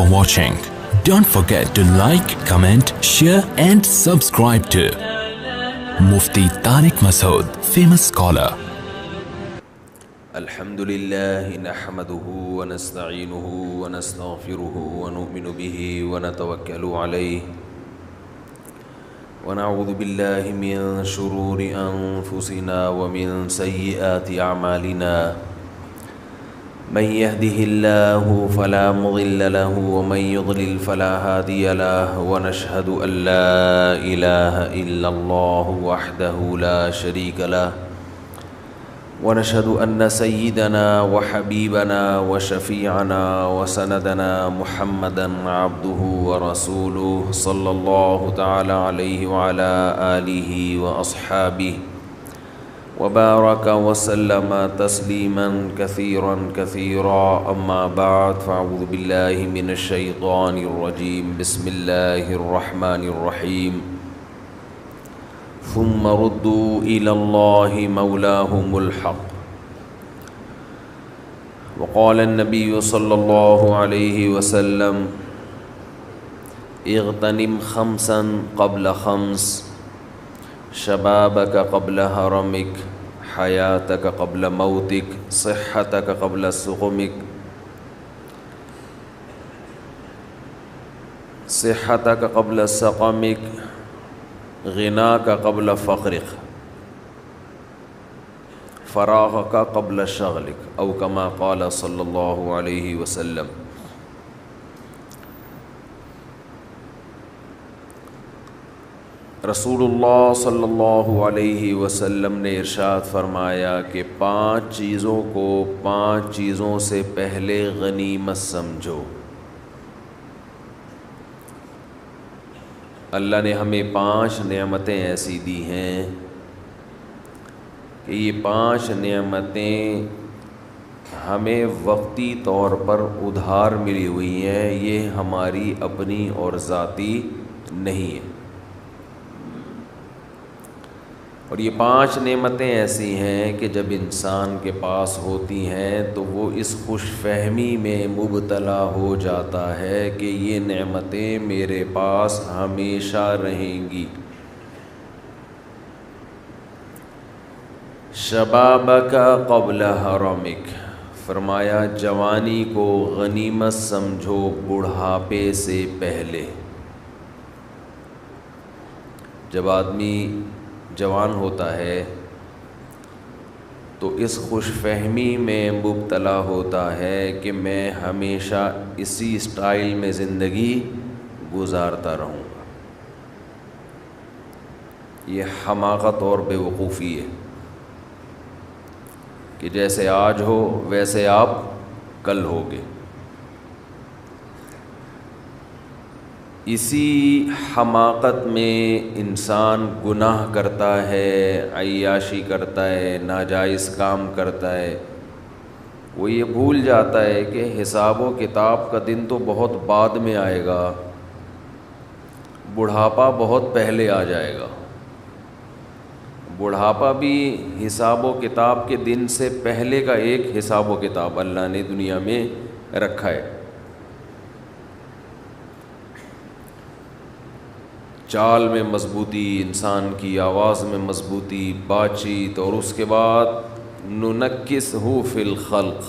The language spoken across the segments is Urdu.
for watching. Don't forget to like, comment, share and subscribe to Mufti Tariq Masood, famous scholar. الحمدللہ نحمده ونستعینه ونستغفره ونؤمن به ونتوکل علیہ ونعوذ باللہ من شرور انفسنا ومن سیئات اعمالنا من يهده الله فلا مضل له ومن يضلل فلا هادي له ونشهد ان لا اله الا الله وحده لا شريك له ونشهد أن سيدنا وحبيبنا وشفيعنا وسندنا محمدا عبده ورسوله صلى الله تعالى عليه وعلى آله وأصحابه وبارك وسلم تسليما كثيرا كثيرا أما بعد فأعوذ بالله من الشيطان الرجيم بسم الله الرحمن الرحيم ثم ردوا إلى الله مولاهم الحق وقال النبي صلى الله عليه وسلم اغتنم خمسا قبل خمس شبابك قبل هرمك حياتك قبل موتك صحتك قبل سقمك صحتك قبل سقمك غناک قبل فقرک فراغک قبل شغلک او کما قال صلی اللہ علیہ وسلم۔ رسول اللہ صلی اللہ علیہ وسلم نے ارشاد فرمایا کہ 5 چیزوں کو 5 چیزوں سے پہلے غنیمت سمجھو۔ اللہ نے ہمیں 5 نعمتیں ایسی دی ہیں کہ یہ 5 نعمتیں ہمیں وقتی طور پر ادھار ملی ہوئی ہیں، یہ ہماری اپنی اور ذاتی نہیں ہیں۔ اور یہ 5 نعمتیں ایسی ہیں کہ جب انسان کے پاس ہوتی ہیں تو وہ اس خوش فہمی میں مبتلا ہو جاتا ہے کہ یہ نعمتیں میرے پاس ہمیشہ رہیں گی۔ شبابک قبل حرمک، فرمایا جوانی کو غنیمت سمجھو بڑھاپے سے پہلے۔ جب آدمی جوان ہوتا ہے تو اس خوش فہمی میں مبتلا ہوتا ہے کہ میں ہمیشہ اسی سٹائل میں زندگی گزارتا رہوں گا۔ یہ حماقت اور بے وقوفی ہے کہ جیسے آج ہو ویسے آپ کل ہوگے۔ اسی حماقت میں انسان گناہ کرتا ہے، عیاشی کرتا ہے، ناجائز کام کرتا ہے۔ وہ یہ بھول جاتا ہے کہ حساب و کتاب کا دن تو بہت بعد میں آئے گا، بڑھاپا بہت پہلے آ جائے گا۔ بڑھاپا بھی حساب و کتاب کے دن سے پہلے کا ایک حساب و کتاب اللہ نے دنیا میں رکھا ہے۔ چال میں مضبوطی، انسان کی آواز میں مضبوطی، بات چیت، اور اس کے بعد ننکسہ فی الخلق،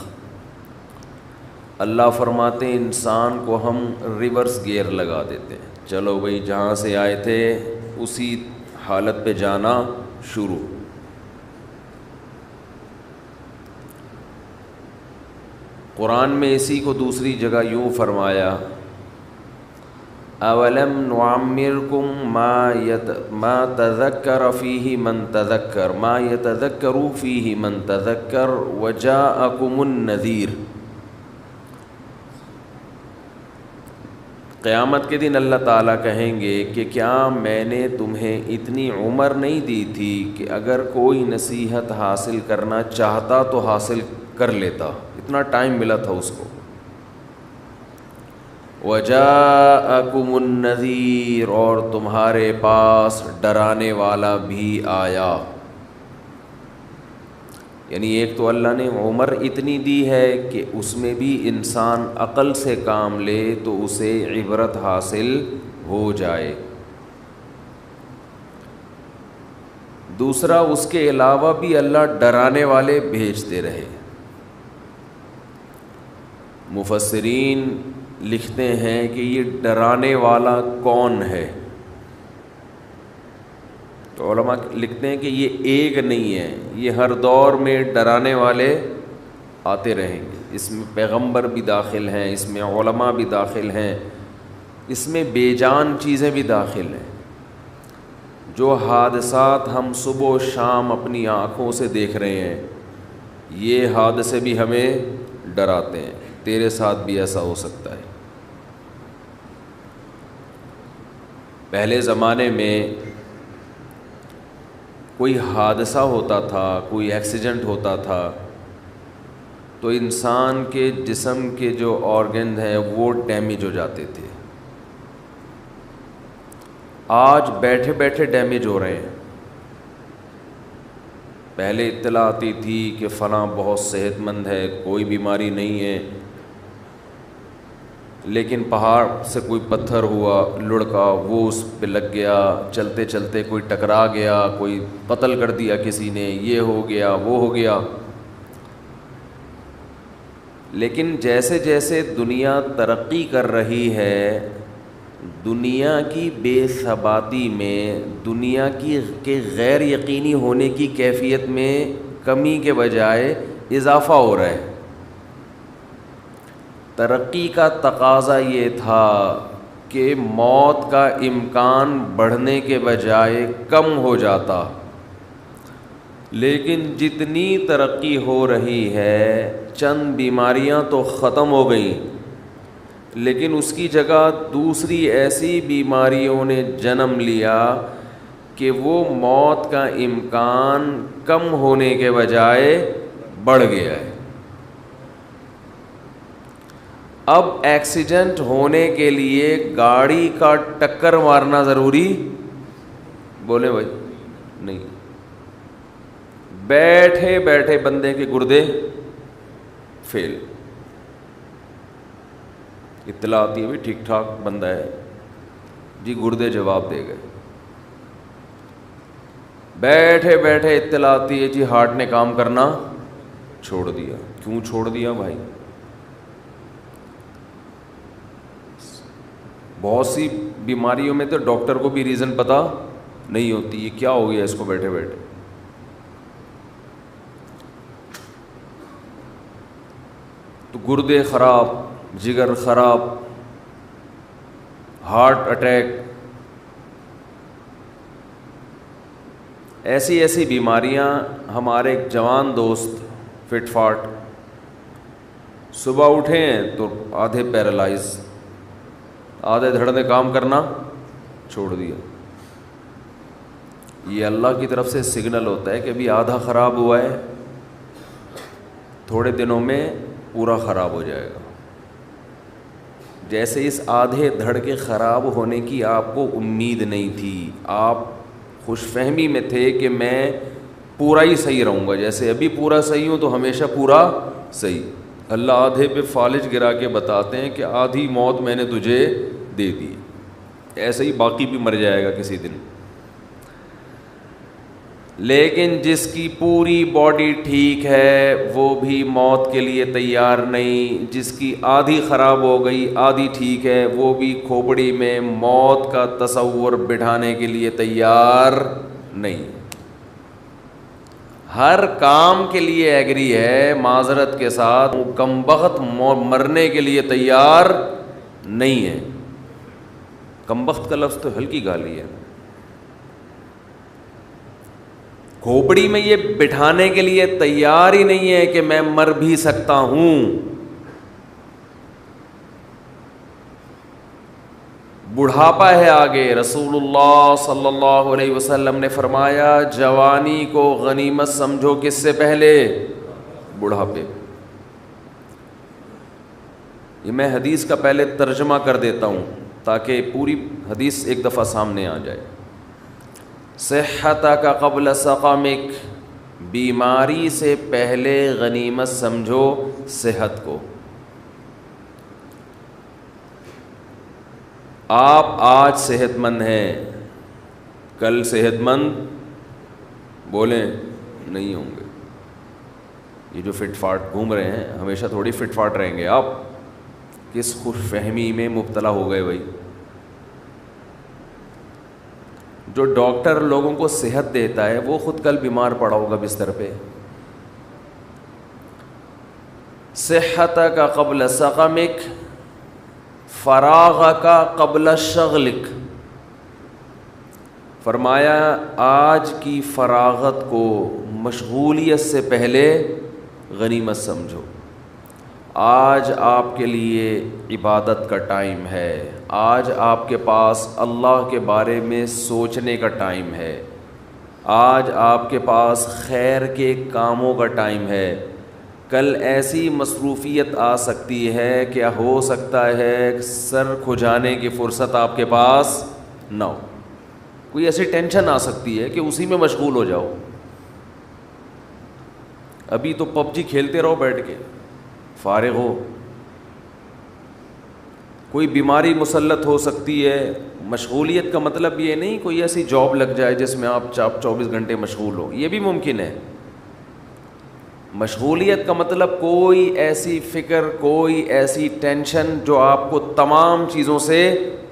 اللہ فرماتے ہیں انسان کو ہم ریورس گیئر لگا دیتے ہیں، چلو بھئی جہاں سے آئے تھے اسی حالت پہ جانا شروع۔ قرآن میں اسی کو دوسری جگہ یوں فرمایا اولم نعمرکم ما تذکر فیہ من تذکر ما یتذکر فیہ من تذکر وجاءکم النذیر۔ قیامت کے دن اللہ تعالیٰ کہیں گے کہ کیا میں نے تمہیں اتنی عمر نہیں دی تھی کہ اگر کوئی نصیحت حاصل کرنا چاہتا تو حاصل کر لیتا، اتنا ٹائم ملا تھا اس کو۔ وَجَاءَكُمُ النَّذِيرُ، اور تمہارے پاس ڈرانے والا بھی آیا۔ یعنی ایک تو اللہ نے عمر اتنی دی ہے کہ اس میں بھی انسان عقل سے کام لے تو اسے عبرت حاصل ہو جائے. دوسرا اس کے علاوہ بھی اللہ ڈرانے والے بھیجتے رہے. مفسرین لکھتے ہیں کہ یہ ڈرانے والا کون ہے؟ تو علماء لکھتے ہیں کہ یہ ایک نہیں ہے، یہ ہر دور میں ڈرانے والے آتے رہیں گے. اس میں پیغمبر بھی داخل ہیں، اس میں علماء بھی داخل ہیں، اس میں بے جان چیزیں بھی داخل ہیں. جو حادثات ہم صبح و شام اپنی آنکھوں سے دیکھ رہے ہیں، یہ حادثے بھی ہمیں ڈراتے ہیں. تیرے ساتھ بھی ایسا ہو سکتا ہے. پہلے زمانے میں کوئی حادثہ ہوتا تھا، کوئی ایکسیڈنٹ ہوتا تھا تو انسان کے جسم کے جو آرگن ہیں وہ ڈیمیج ہو جاتے تھے. آج بیٹھے بیٹھے ڈیمیج ہو رہے ہیں. پہلے اطلاع آتی تھی کہ فلاں بہت صحت مند ہے، کوئی بیماری نہیں ہے، لیکن پہاڑ سے کوئی پتھر ہوا لڑکا، وہ اس پہ لگ گیا، چلتے چلتے کوئی ٹکرا گیا، کوئی قتل کر دیا کسی نے، یہ ہو گیا وہ ہو گیا. لیکن جیسے جیسے دنیا ترقی کر رہی ہے، دنیا کی بے ثباتی میں، دنیا کے غیر یقینی ہونے کی کیفیت میں کمی کے بجائے اضافہ ہو رہا ہے. ترقی کا تقاضا یہ تھا کہ موت کا امکان بڑھنے کے بجائے کم ہو جاتا، لیکن جتنی ترقی ہو رہی ہے چند بیماریاں تو ختم ہو گئیں، لیکن اس کی جگہ دوسری ایسی بیماریوں نے جنم لیا کہ وہ موت کا امکان کم ہونے کے بجائے بڑھ گیا ہے. اب ایکسیڈنٹ ہونے کے لیے گاڑی کا ٹکر مارنا ضروری؟ بولے بھائی نہیں. بیٹھے بیٹھے بندے کے گردے فیل، اطلاع آتی ہے بھی ٹھیک ٹھاک بندہ ہے جی، گردے جواب دے گئے. بیٹھے بیٹھے اطلاع آتی ہے جی ہارٹ نے کام کرنا چھوڑ دیا. کیوں چھوڑ دیا بھائی؟ بہت سی بیماریوں میں تو ڈاکٹر کو بھی ریزن پتہ نہیں ہوتی، یہ کیا ہو گیا اس کو بیٹھے بیٹھے. تو گردے خراب، جگر خراب، ہارٹ اٹیک، ایسی ایسی بیماریاں. ہمارے ایک جوان دوست فٹ فاٹ، صبح اٹھے ہیں تو آدھے پیرالائز، آدھے دھڑ نے کام کرنا چھوڑ دیا. یہ اللہ کی طرف سے سگنل ہوتا ہے کہ ابھی آدھا خراب ہوا ہے، تھوڑے دنوں میں پورا خراب ہو جائے گا. جیسے اس آدھے دھڑ کے خراب ہونے کی آپ کو امید نہیں تھی، آپ خوش فہمی میں تھے کہ میں پورا ہی صحیح رہوں گا، جیسے ابھی پورا صحیح ہوں تو ہمیشہ پورا صحیح. اللہ آدھے پہ فالج گرا کے بتاتے ہیں کہ آدھی موت میں نے تجھے دے دی، ایسے ہی باقی بھی مر جائے گا کسی دن. لیکن جس کی پوری باڈی ٹھیک ہے وہ بھی موت کے لیے تیار نہیں، جس کی آدھی خراب ہو گئی آدھی ٹھیک ہے وہ بھی کھوپڑی میں موت کا تصور بٹھانے کے لیے تیار نہیں. ہر کام کے لیے ایگری ہے، معذرت کے ساتھ کمبخت مرنے کے لیے تیار نہیں ہے. کمبخت کا لفظ تو ہلکی گالی ہے. کھوپڑی میں یہ بٹھانے کے لیے تیار ہی نہیں ہے کہ میں مر بھی سکتا ہوں. بڑھاپا ہے آگے. رسول اللہ صلی اللہ علیہ وسلم نے فرمایا جوانی کو غنیمت سمجھو، کس سے پہلے؟ بڑھاپے. یہ میں حدیث کا پہلے ترجمہ کر دیتا ہوں تاکہ پوری حدیث ایک دفعہ سامنے آ جائے. صحتک قبل سقمک، بیماری سے پہلے غنیمت سمجھو صحت کو. آپ آج صحت مند ہیں, کل صحت مند بولیں نہیں ہوں گے. یہ جو فٹ فاٹ گھوم رہے ہیں ہمیشہ تھوڑی فٹ فاٹ رہیں گے. آپ کس خوش فہمی میں مبتلا ہو گئے بھائی. جو ڈاکٹر لوگوں کو صحت دیتا ہے وہ خود کل بیمار پڑا ہوگا بستر پہ. صحتک قبل سقمک فراغک قبل شغلک. فرمایا آج کی فراغت کو مشغولیت سے پہلے غنیمت سمجھو. آج آپ کے لیے عبادت کا ٹائم ہے. آج آپ کے پاس اللہ کے بارے میں سوچنے کا ٹائم ہے. آج آپ کے پاس خیر کے کاموں کا ٹائم ہے. کل ایسی مصروفیت آ سکتی ہے کہ ہو سکتا ہے سر کھجانے کی فرصت آپ کے پاس نہ ہو. کوئی ایسی ٹینشن آ سکتی ہے کہ اسی میں مشغول ہو جاؤ. ابھی تو پب جی کھیلتے رہو بیٹھ کے فارغ ہو. کوئی بیماری مسلط ہو سکتی ہے. مشغولیت کا مطلب یہ نہیں کوئی ایسی جاب لگ جائے جس میں آپ 24 گھنٹے مشغول ہو, یہ بھی ممکن ہے. مشغولیت کا مطلب کوئی ایسی فکر, کوئی ایسی ٹینشن جو آپ کو تمام چیزوں سے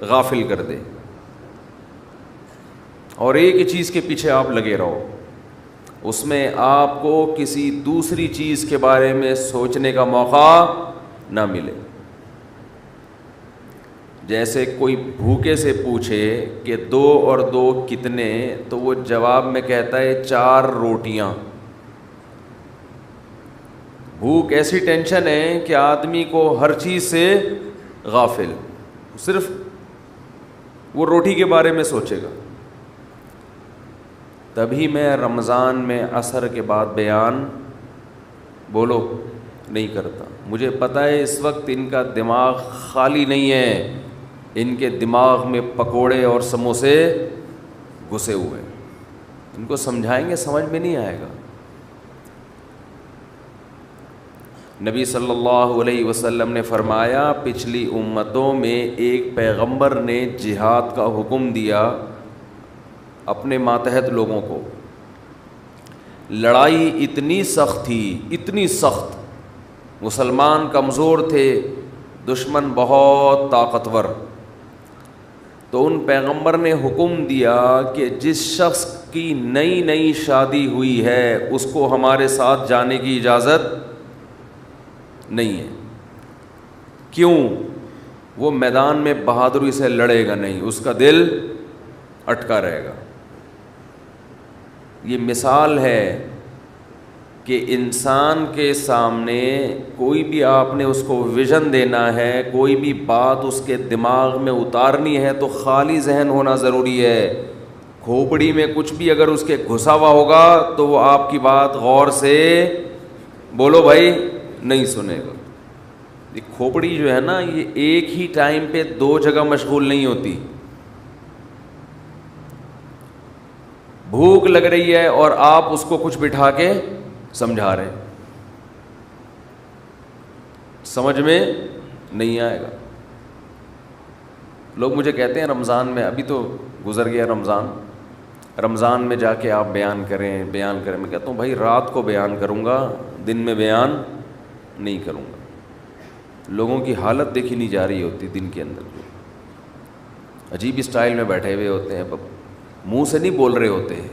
غافل کر دے اور ایک ہی چیز کے پیچھے آپ لگے رہو. اس میں آپ کو کسی دوسری چیز کے بارے میں سوچنے کا موقع نہ ملے. جیسے کوئی بھوکے سے پوچھے کہ 2 اور 2 کتنے, تو وہ جواب میں کہتا ہے 4 روٹیاں. بھوک ایسی ٹینشن ہے کہ آدمی کو ہر چیز سے غافل, صرف وہ روٹی کے بارے میں سوچے گا. تبھی میں رمضان میں عصر کے بعد بیان بولو نہیں کرتا. مجھے پتہ ہے اس وقت ان کا دماغ خالی نہیں ہے, ان کے دماغ میں پکوڑے اور سموسے گھسے ہوئے. ان کو سمجھائیں گے سمجھ میں نہیں آئے گا. نبی صلی اللہ علیہ وسلم نے فرمایا پچھلی امتوں میں ایک پیغمبر نے جہاد کا حکم دیا اپنے ماتحت لوگوں کو. لڑائی اتنی سخت تھی, اتنی سخت, مسلمان کمزور تھے, دشمن بہت طاقتور. تو ان پیغمبر نے حکم دیا کہ جس شخص کی نئی نئی شادی ہوئی ہے اس کو ہمارے ساتھ جانے کی اجازت نہیں ہے. کیوں؟ وہ میدان میں بہادری سے لڑے گا نہیں, اس کا دل اٹکا رہے گا. یہ مثال ہے کہ انسان کے سامنے کوئی بھی آپ نے اس کو ویژن دینا ہے, کوئی بھی بات اس کے دماغ میں اتارنی ہے تو خالی ذہن ہونا ضروری ہے. کھوپڑی میں کچھ بھی اگر اس کے گھسا ہوا ہوگا تو وہ آپ کی بات غور سے بولو بھائی نہیں سنے گا. یہ کھوپڑی جو ہے نا یہ ایک ہی ٹائم پہ 2 جگہ مشغول نہیں ہوتی. بھوک لگ رہی ہے اور آپ اس کو کچھ بٹھا کے سمجھا رہے ہیں, سمجھ میں نہیں آئے گا. لوگ مجھے کہتے ہیں رمضان میں, ابھی تو گزر گیا رمضان میں جا کے آپ بیان کریں. میں کہتا ہوں بھائی رات کو بیان کروں گا, دن میں بیان نہیں کروں گا. لوگوں کی حالت دیکھی نہیں جا رہی ہوتی دن کے اندر, جو عجیب اسٹائل میں بیٹھے ہوئے ہوتے ہیں, منہ سے نہیں بول رہے ہوتے ہیں,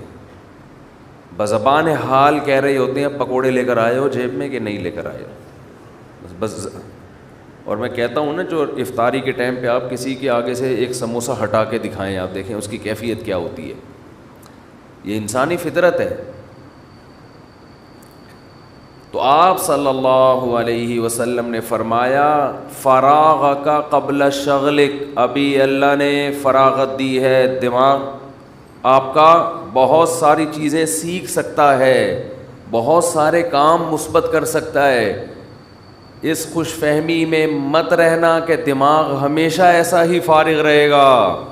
بزبان حال کہہ رہے ہوتے ہیں پکوڑے لے کر آئے ہو جیب میں کہ نہیں لے کر آئے ہو بس. اور میں کہتا ہوں نا جو افطاری کے ٹائم پہ آپ کسی کے آگے سے ایک سموسہ ہٹا کے دکھائیں, آپ دیکھیں اس کی کیفیت کیا ہوتی ہے. یہ انسانی فطرت ہے. تو آپ صلی اللہ علیہ وسلم نے فرمایا فراغک قبل شغلک, ابھی اللہ نے فراغت دی ہے, دماغ آپ کا بہت ساری چیزیں سیکھ سکتا ہے, بہت سارے کام مثبت کر سکتا ہے. اس خوش فہمی میں مت رہنا کہ دماغ ہمیشہ ایسا ہی فارغ رہے گا.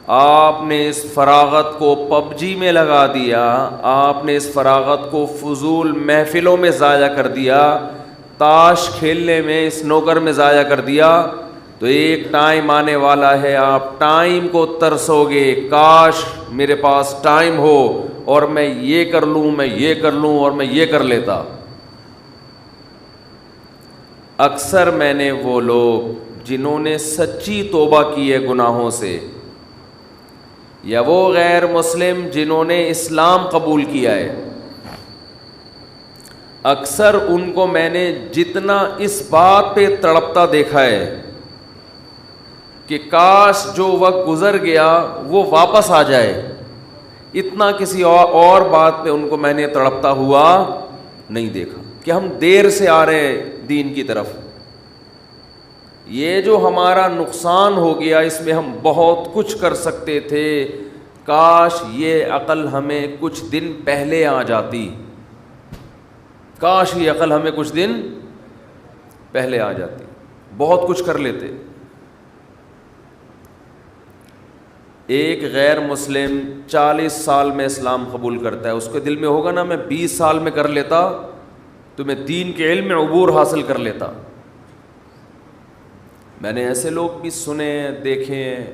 آپ نے اس فراغت کو پب جی میں لگا دیا, آپ نے اس فراغت کو فضول محفلوں میں ضائع کر دیا, تاش کھیلنے میں, اسنوکر میں ضائع کر دیا, تو ایک ٹائم آنے والا ہے آپ ٹائم کو ترسو گے, کاش میرے پاس ٹائم ہو اور میں یہ کر لوں, میں یہ کر لوں اور میں یہ کر لیتا. اکثر میں نے وہ لوگ جنہوں نے سچی توبہ کی ہے گناہوں سے, یا وہ غیر مسلم جنہوں نے اسلام قبول کیا ہے, اکثر ان کو میں نے جتنا اس بات پہ تڑپتا دیکھا ہے کہ کاش جو وقت گزر گیا وہ واپس آ جائے, اتنا کسی اور بات پہ ان کو میں نے تڑپتا ہوا نہیں دیکھا کہ ہم دیر سے آ رہے ہیں دین کی طرف. یہ جو ہمارا نقصان ہو گیا اس میں ہم بہت کچھ کر سکتے تھے, کاش یہ عقل ہمیں کچھ دن پہلے آ جاتی, کاش یہ عقل ہمیں کچھ دن پہلے آ جاتی, بہت کچھ کر لیتے. ایک غیر مسلم 40 سال میں اسلام قبول کرتا ہے, اس کے دل میں ہوگا نا میں 20 سال میں کر لیتا تو میں دین کے علم میں عبور حاصل کر لیتا. میں نے ایسے لوگ بھی سنے دیکھے ہیں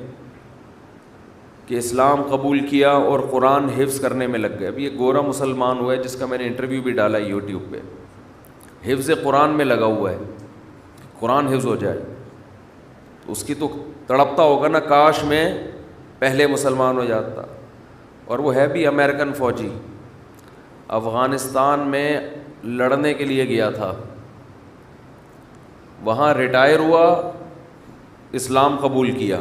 کہ اسلام قبول کیا اور قرآن حفظ کرنے میں لگ گئے. ابھی ایک گورا مسلمان ہوا ہے جس کا میں نے انٹرویو بھی ڈالا یوٹیوب پہ, حفظ قرآن میں لگا ہوا ہے, قرآن حفظ ہو جائے. اس کی تو تڑپتا ہوگا نا کاش میں پہلے مسلمان ہو جاتا. اور وہ ہے بھی امریکن فوجی, افغانستان میں لڑنے کے لیے گیا تھا, وہاں ریٹائر ہوا, اسلام قبول کیا,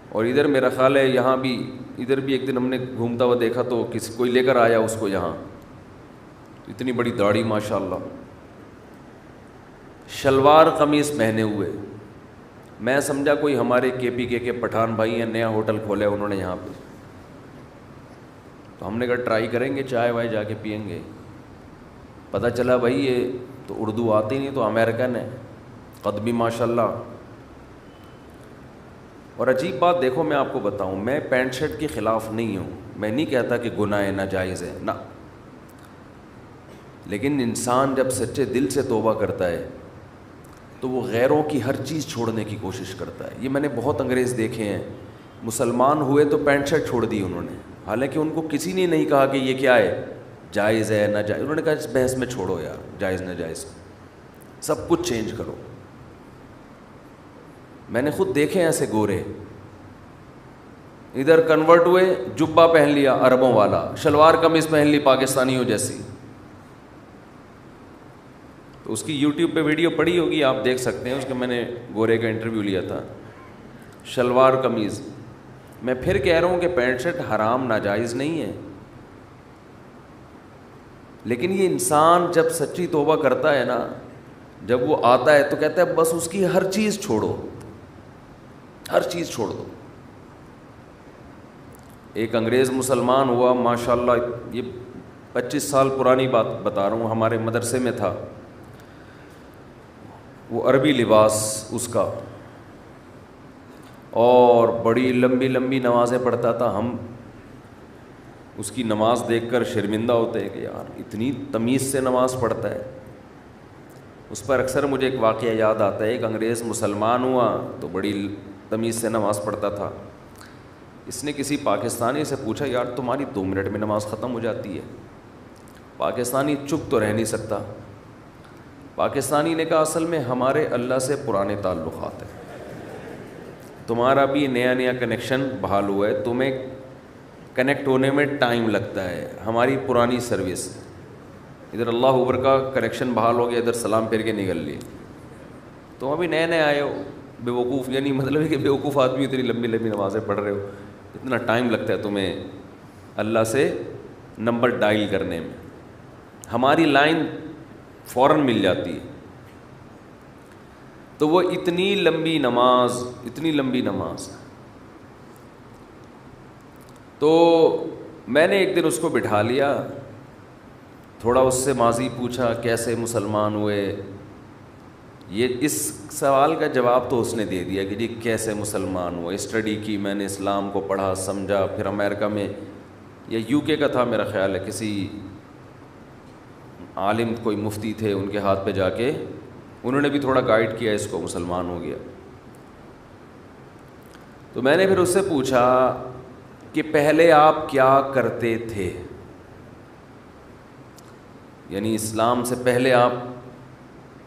اور ادھر میرا خیال ہے یہاں بھی, ادھر بھی ایک دن ہم نے گھومتا ہوا دیکھا تو کوئی لے کر آیا اس کو یہاں, اتنی بڑی داڑھی ماشاء اللہ, شلوار قمیص پہنے ہوئے. میں سمجھا کوئی ہمارے کے پی کے پٹھان بھائی ہیں, نیا ہوٹل کھولا ہے انہوں نے یہاں پہ, تو ہم نے کہا ٹرائی کریں گے, چائے وائے جا کے پئیں گے. پتہ چلا بھائی یہ تو اردو آتی نہیں, تو امریکن ہے, قد بھی ماشاء اللہ. اور عجیب بات دیکھو میں آپ کو بتاؤں, میں پینٹ شرٹ کے خلاف نہیں ہوں, میں نہیں کہتا کہ گناہ ناجائز ہے, نہ, لیکن انسان جب سچے دل سے توبہ کرتا ہے تو وہ غیروں کی ہر چیز چھوڑنے کی کوشش کرتا ہے. یہ میں نے بہت انگریز دیکھے ہیں, مسلمان ہوئے تو پینٹ شرٹ چھوڑ دی انہوں نے, حالانکہ ان کو کسی نے نہیں کہا کہ یہ کیا ہے, جائز ہے ناجائز. انہوں نے کہا اس بحث میں چھوڑو یار, جائز ناجائز سب کچھ چینج کرو. میں نے خود دیکھے ایسے گورے, ادھر کنورٹ ہوئے, جبہ پہن لیا عربوں والا, شلوار قمیص پہن لی پاکستانیوں جیسی. تو اس کی یوٹیوب پہ ویڈیو پڑی ہوگی, آپ دیکھ سکتے ہیں, اس کا میں نے گورے کا انٹرویو لیا تھا, شلوار قمیض. میں پھر کہہ رہا ہوں کہ پینٹ شرٹ حرام ناجائز نہیں ہے, لیکن یہ انسان جب سچی توبہ کرتا ہے نا, جب وہ آتا ہے تو کہتا ہے بس اس کی ہر چیز چھوڑو, ہر چیز چھوڑ دو. ایک انگریز مسلمان ہوا ماشاء اللہ, یہ 25 سال پرانی بات بتا رہا ہوں, ہمارے مدرسے میں تھا, وہ عربی لباس اس کا, اور بڑی لمبی لمبی نمازیں پڑھتا تھا. ہم اس کی نماز دیکھ کر شرمندہ ہوتے ہیں کہ یار اتنی تمیز سے نماز پڑھتا ہے. اس پر اکثر مجھے ایک واقعہ یاد آتا ہے, ایک انگریز مسلمان ہوا تو بڑی تمیز سے نماز پڑھتا تھا. اس نے کسی پاکستانی سے پوچھا یار تمہاری 2 منٹ میں نماز ختم ہو جاتی ہے. پاکستانی چپ تو رہ نہیں سکتا. پاکستانی نے کہا اصل میں ہمارے اللہ سے پرانے تعلقات ہیں, تمہارا بھی نیا نیا کنیکشن بحال ہوا ہے, تمہیں کنیکٹ ہونے میں ٹائم لگتا ہے, ہماری پرانی سروس, ادھر اللہ اوپر کا کنیکشن بحال ہو گیا, ادھر سلام پھیر کے نکل لیے. تم ابھی نئے نئے آئے ہو, بے وقوف, یعنی مطلب ہے کہ بے وقوف آدمی اتنی لمبی لمبی نمازیں پڑھ رہے ہو, اتنا ٹائم لگتا ہے تمہیں اللہ سے نمبر ڈائل کرنے میں, ہماری لائن فوراً مل جاتی ہے. تو وہ اتنی لمبی نماز, اتنی لمبی نماز. تو میں نے ایک دن اس کو بٹھا لیا, تھوڑا اس سے ماضی پوچھا, کیسے مسلمان ہوئے, یہ اس سوال کا جواب تو اس نے دے دیا کہ جی کیسے مسلمان ہوا. اسٹڈی کی میں نے, اسلام کو پڑھا سمجھا, پھر امریکہ میں یا یو کے کا تھا میرا خیال ہے, کسی عالم کوئی مفتی تھے ان کے ہاتھ پہ جا کے انہوں نے بھی تھوڑا گائیڈ کیا, اس کو مسلمان ہو گیا. تو میں نے پھر اس سے پوچھا کہ پہلے آپ کیا کرتے تھے, یعنی اسلام سے پہلے آپ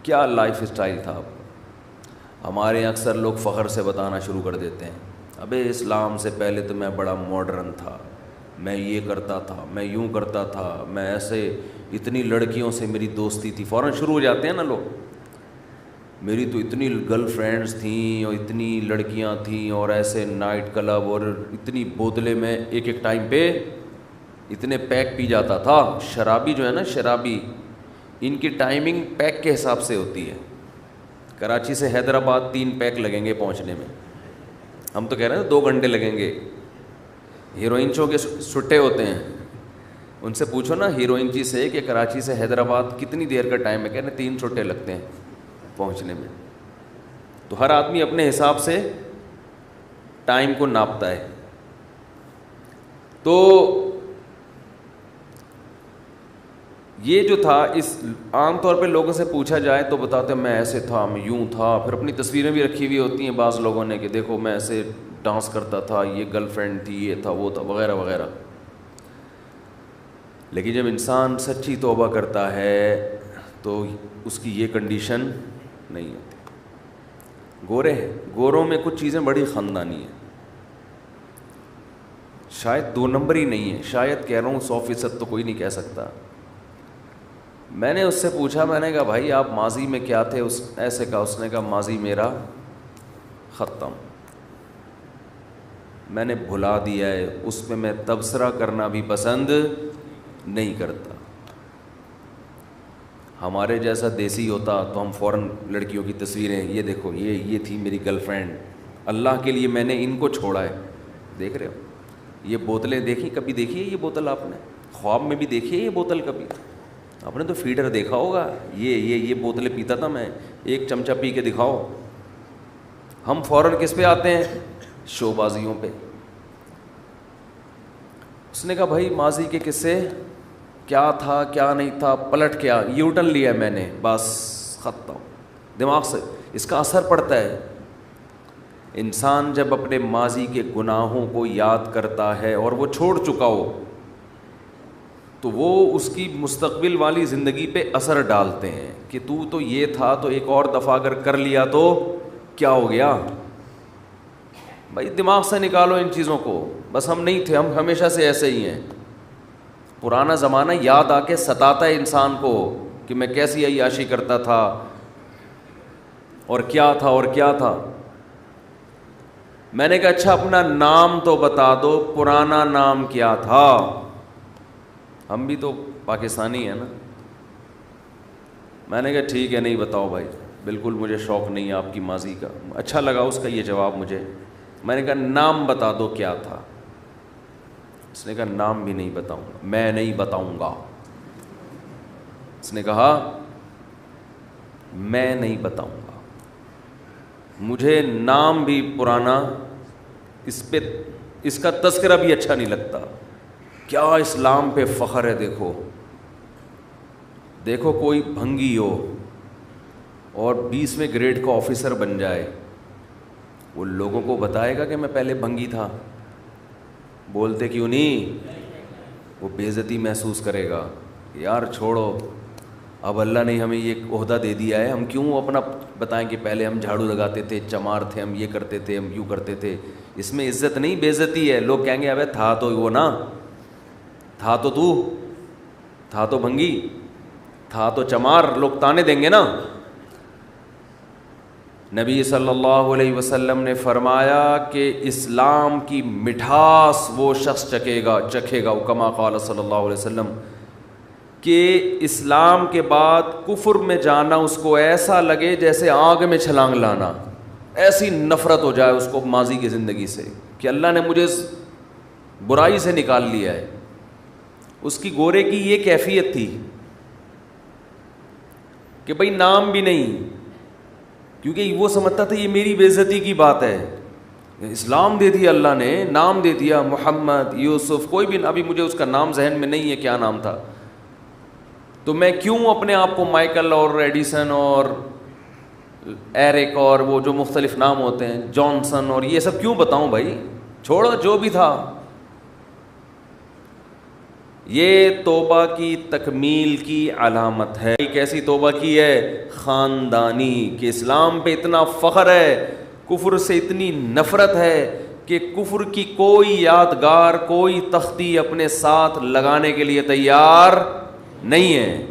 کیا لائف اسٹائل تھا آپ. ہمارے یہاں اکثر لوگ فخر سے بتانا شروع کر دیتے ہیں, ابے اسلام سے پہلے تو میں بڑا ماڈرن تھا, میں یہ کرتا تھا, میں یوں کرتا تھا, میں ایسے, اتنی لڑکیوں سے میری دوستی تھی. فوراً شروع ہو جاتے ہیں نا لوگ, میری تو اتنی گرل فرینڈز تھیں اور اتنی لڑکیاں تھیں اور ایسے نائٹ کلب اور اتنی بوتلیں میں ایک ایک ٹائم پہ اتنے پیک پی جاتا تھا. شرابی جو ہے نا, شرابی, ان کی ٹائمنگ پیک کے حساب سے ہوتی ہے. کراچی سے حیدرآباد 3 پیک لگیں گے پہنچنے میں, ہم تو کہہ رہے ہیں 2 گھنٹے لگیں گے. ہیروئنچوں کے سٹے ہوتے ہیں, ان سے پوچھو نا ہیروئنچی سے کہ کراچی سے حیدرآباد کتنی دیر کا ٹائم ہے, کہتے ہیں 3 چھٹے لگتے ہیں پہنچنے میں. تو ہر آدمی اپنے حساب سے ٹائم کو ناپتا ہے. تو یہ جو تھا, اس عام طور پہ لوگوں سے پوچھا جائے تو بتاتے ہیں میں ایسے تھا, میں یوں تھا. پھر اپنی تصویریں بھی رکھی ہوئی ہوتی ہیں بعض لوگوں نے کہ دیکھو میں ایسے ڈانس کرتا تھا, یہ گرل فرینڈ تھی, یہ تھا, وہ تھا, وغیرہ وغیرہ. لیکن جب انسان سچی توبہ کرتا ہے تو اس کی یہ کنڈیشن نہیں ہوتی. گورے ہیں, گوروں میں کچھ چیزیں بڑی خاندانی ہیں, شاید 2 نمبر ہی نہیں ہے, شاید کہہ رہا ہوں 100% تو کوئی نہیں کہہ سکتا. میں نے اس سے پوچھا, میں نے کہا بھائی آپ ماضی میں کیا تھے, ایسے کہا, اس نے کہا ماضی میرا ختم, میں نے بھلا دیا ہے, اس پہ میں تبصرہ کرنا بھی پسند نہیں کرتا. ہمارے جیسا دیسی ہوتا تو ہم فوراً لڑکیوں کی تصویریں, یہ دیکھو یہ تھی میری گرل فرینڈ, اللہ کے لیے میں نے ان کو چھوڑا ہے. دیکھ رہے ہو یہ بوتلیں دیکھی, کبھی دیکھی ہے یہ بوتل آپ نے, خواب میں بھی دیکھی ہے یہ بوتل کبھی, آپ نے تو فیڈر دیکھا ہوگا, یہ بوتلیں پیتا تھا میں, 1 چمچہ پی کے دکھاؤ. ہم فوراً کس پہ آتے ہیں, شو بازیوں پہ. اس نے کہا بھائی ماضی کے قصے کیا تھا کیا نہیں تھا, پلٹ کیا, یو ٹرن لیا میں نے, بس ختم. دماغ سے اس کا اثر پڑتا ہے. انسان جب اپنے ماضی کے گناہوں کو یاد کرتا ہے اور وہ چھوڑ چکا ہو تو وہ اس کی مستقبل والی زندگی پہ اثر ڈالتے ہیں کہ تو یہ تھا, تو ایک اور دفعہ اگر کر لیا تو کیا ہو گیا. بھائی دماغ سے نکالو ان چیزوں کو, بس ہم نہیں تھے, ہم ہمیشہ سے ایسے ہی ہیں. پرانا زمانہ یاد آ کے ستاتا ہے انسان کو کہ میں کیسی عیاشی کرتا تھا اور کیا تھا اور کیا تھا. میں نے کہا اچھا اپنا نام تو بتا دو, پرانا نام کیا تھا. ہم بھی تو پاکستانی ہیں نا. میں نے کہا ٹھیک ہے نہیں بتاؤ بھائی, بالکل مجھے شوق نہیں ہے آپ کی ماضی کا. اچھا لگا اس کا یہ جواب مجھے. میں نے کہا نام بتا دو کیا تھا. اس نے کہا نام بھی نہیں بتاؤں گا, میں نہیں بتاؤں گا. اس نے کہا میں نہیں بتاؤں گا, مجھے نام بھی پرانا, اس کا تذکرہ بھی اچھا نہیں لگتا. کیا اسلام پہ فخر ہے. دیکھو کوئی بھنگی ہو اور 20ویں گریڈ کا آفیسر بن جائے, وہ لوگوں کو بتائے گا کہ میں پہلے بھنگی تھا. بولتے کیوں نہیں, وہ بے عزتی محسوس کرے گا. یار چھوڑو, اب اللہ نے ہمیں یہ عہدہ دے دیا ہے, ہم کیوں اپنا بتائیں کہ پہلے ہم جھاڑو لگاتے تھے, چمار تھے, ہم یہ کرتے تھے, ہم یوں کرتے تھے. اس میں عزت نہیں بے عزتی ہے. لوگ کہیں گے ابے تھا تو وہ نا, تھا تو بھنگی, تھا تو چمار, لوگ تانے دیں گے نا. نبی صلی اللہ علیہ وسلم نے فرمایا کہ اسلام کی مٹھاس وہ شخص چکھے گا کما قال صلی اللہ علیہ وسلم, کہ اسلام کے بعد کفر میں جانا اس کو ایسا لگے جیسے آگ میں چھلانگ لانا. ایسی نفرت ہو جائے اس کو ماضی کی زندگی سے کہ اللہ نے مجھے اس برائی سے نکال لیا ہے. اس کی گورے کی یہ کیفیت تھی کہ بھئی نام بھی نہیں, کیونکہ وہ سمجھتا تھا یہ میری بے عزتی کی بات ہے. اسلام دے دیا اللہ نے, نام دے دیا محمد, یوسف, کوئی بھی, ابھی مجھے اس کا نام ذہن میں نہیں ہے کیا نام تھا, تو میں کیوں اپنے آپ کو مائیکل اور ایڈیسن اور ایرک اور وہ جو مختلف نام ہوتے ہیں, جانسن اور یہ سب کیوں بتاؤں بھائی, چھوڑو جو بھی تھا. یہ توبہ کی تکمیل کی علامت ہے. کیسی توبہ کی ہے؟ خاندانی, کہ اسلام پہ اتنا فخر ہے, کفر سے اتنی نفرت ہے کہ کفر کی کوئی یادگار, کوئی تختی اپنے ساتھ لگانے کے لیے تیار نہیں ہے.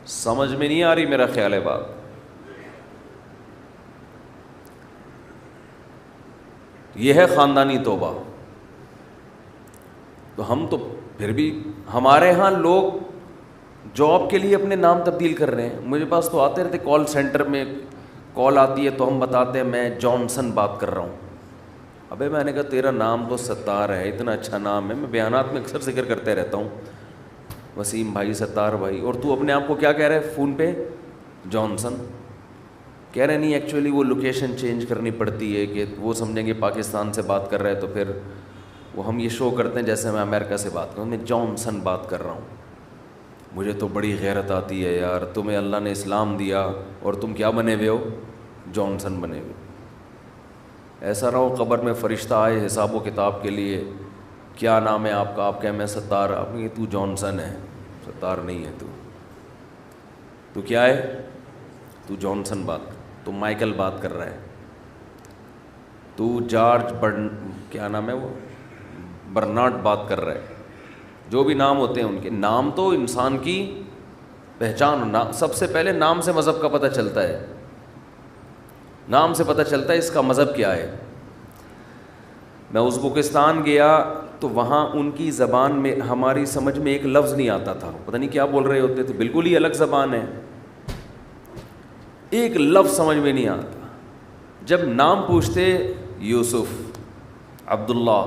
سمجھ میں نہیں آ رہی میرا خیال ہے بات؟ یہ ہے خاندانی توبہ. تو ہم تو پھر بھی, ہمارے ہاں لوگ جاب کے لیے اپنے نام تبدیل کر رہے ہیں. مجھے پاس تو آتے رہتے, کال سینٹر میں کال آتی ہے تو ہم بتاتے ہیں میں جانسن بات کر رہا ہوں. ابے میں نے کہا تیرا نام تو ستار ہے, اتنا اچھا نام ہے, میں بیانات میں اکثر ذکر کرتے رہتا ہوں, وسیم بھائی, ستار بھائی, اور تو اپنے آپ کو کیا کہہ رہے ہے فون پہ؟ جانسن. کہہ رہے نہیں, ایکچولی وہ لوکیشن چینج کرنی پڑتی ہے کہ وہ سمجھیں گے پاکستان سے بات کر رہے ہیں, تو پھر وہ ہم یہ شو کرتے ہیں جیسے میں امریکہ سے بات کروں, میں جانسن بات کر رہا ہوں. مجھے تو بڑی غیرت آتی ہے یار, تمہیں اللہ نے اسلام دیا اور تم کیا بنے ہوئے ہو؟ جانسن بنے ہوئے. ایسا نہ ہو قبر میں فرشتہ آئے حساب و کتاب کے لیے, کیا نام ہے آپ کا, آپ کہیں میں ستار, آپ کہیں تو جانسن ہے. ستار نہیں ہے, تو کیا ہے؟ تو جانسن بات, تو مائیکل بات کر رہا ہے, تو جارج کیا نام ہے وہ, برنارڈ بات کر رہا ہے. جو بھی نام ہوتے ہیں ان کے نام, تو انسان کی پہچان, سب سے پہلے نام سے مذہب کا پتہ چلتا ہے. نام سے پتہ چلتا ہے اس کا مذہب کیا ہے. میں ازبکستان گیا تو وہاں ان کی زبان میں ہماری سمجھ میں ایک لفظ نہیں آتا تھا, پتہ نہیں کیا بول رہے ہوتے تھے, بالکل ہی الگ زبان ہے, ایک لفظ سمجھ میں نہیں آتا. جب نام پوچھتے یوسف, عبداللہ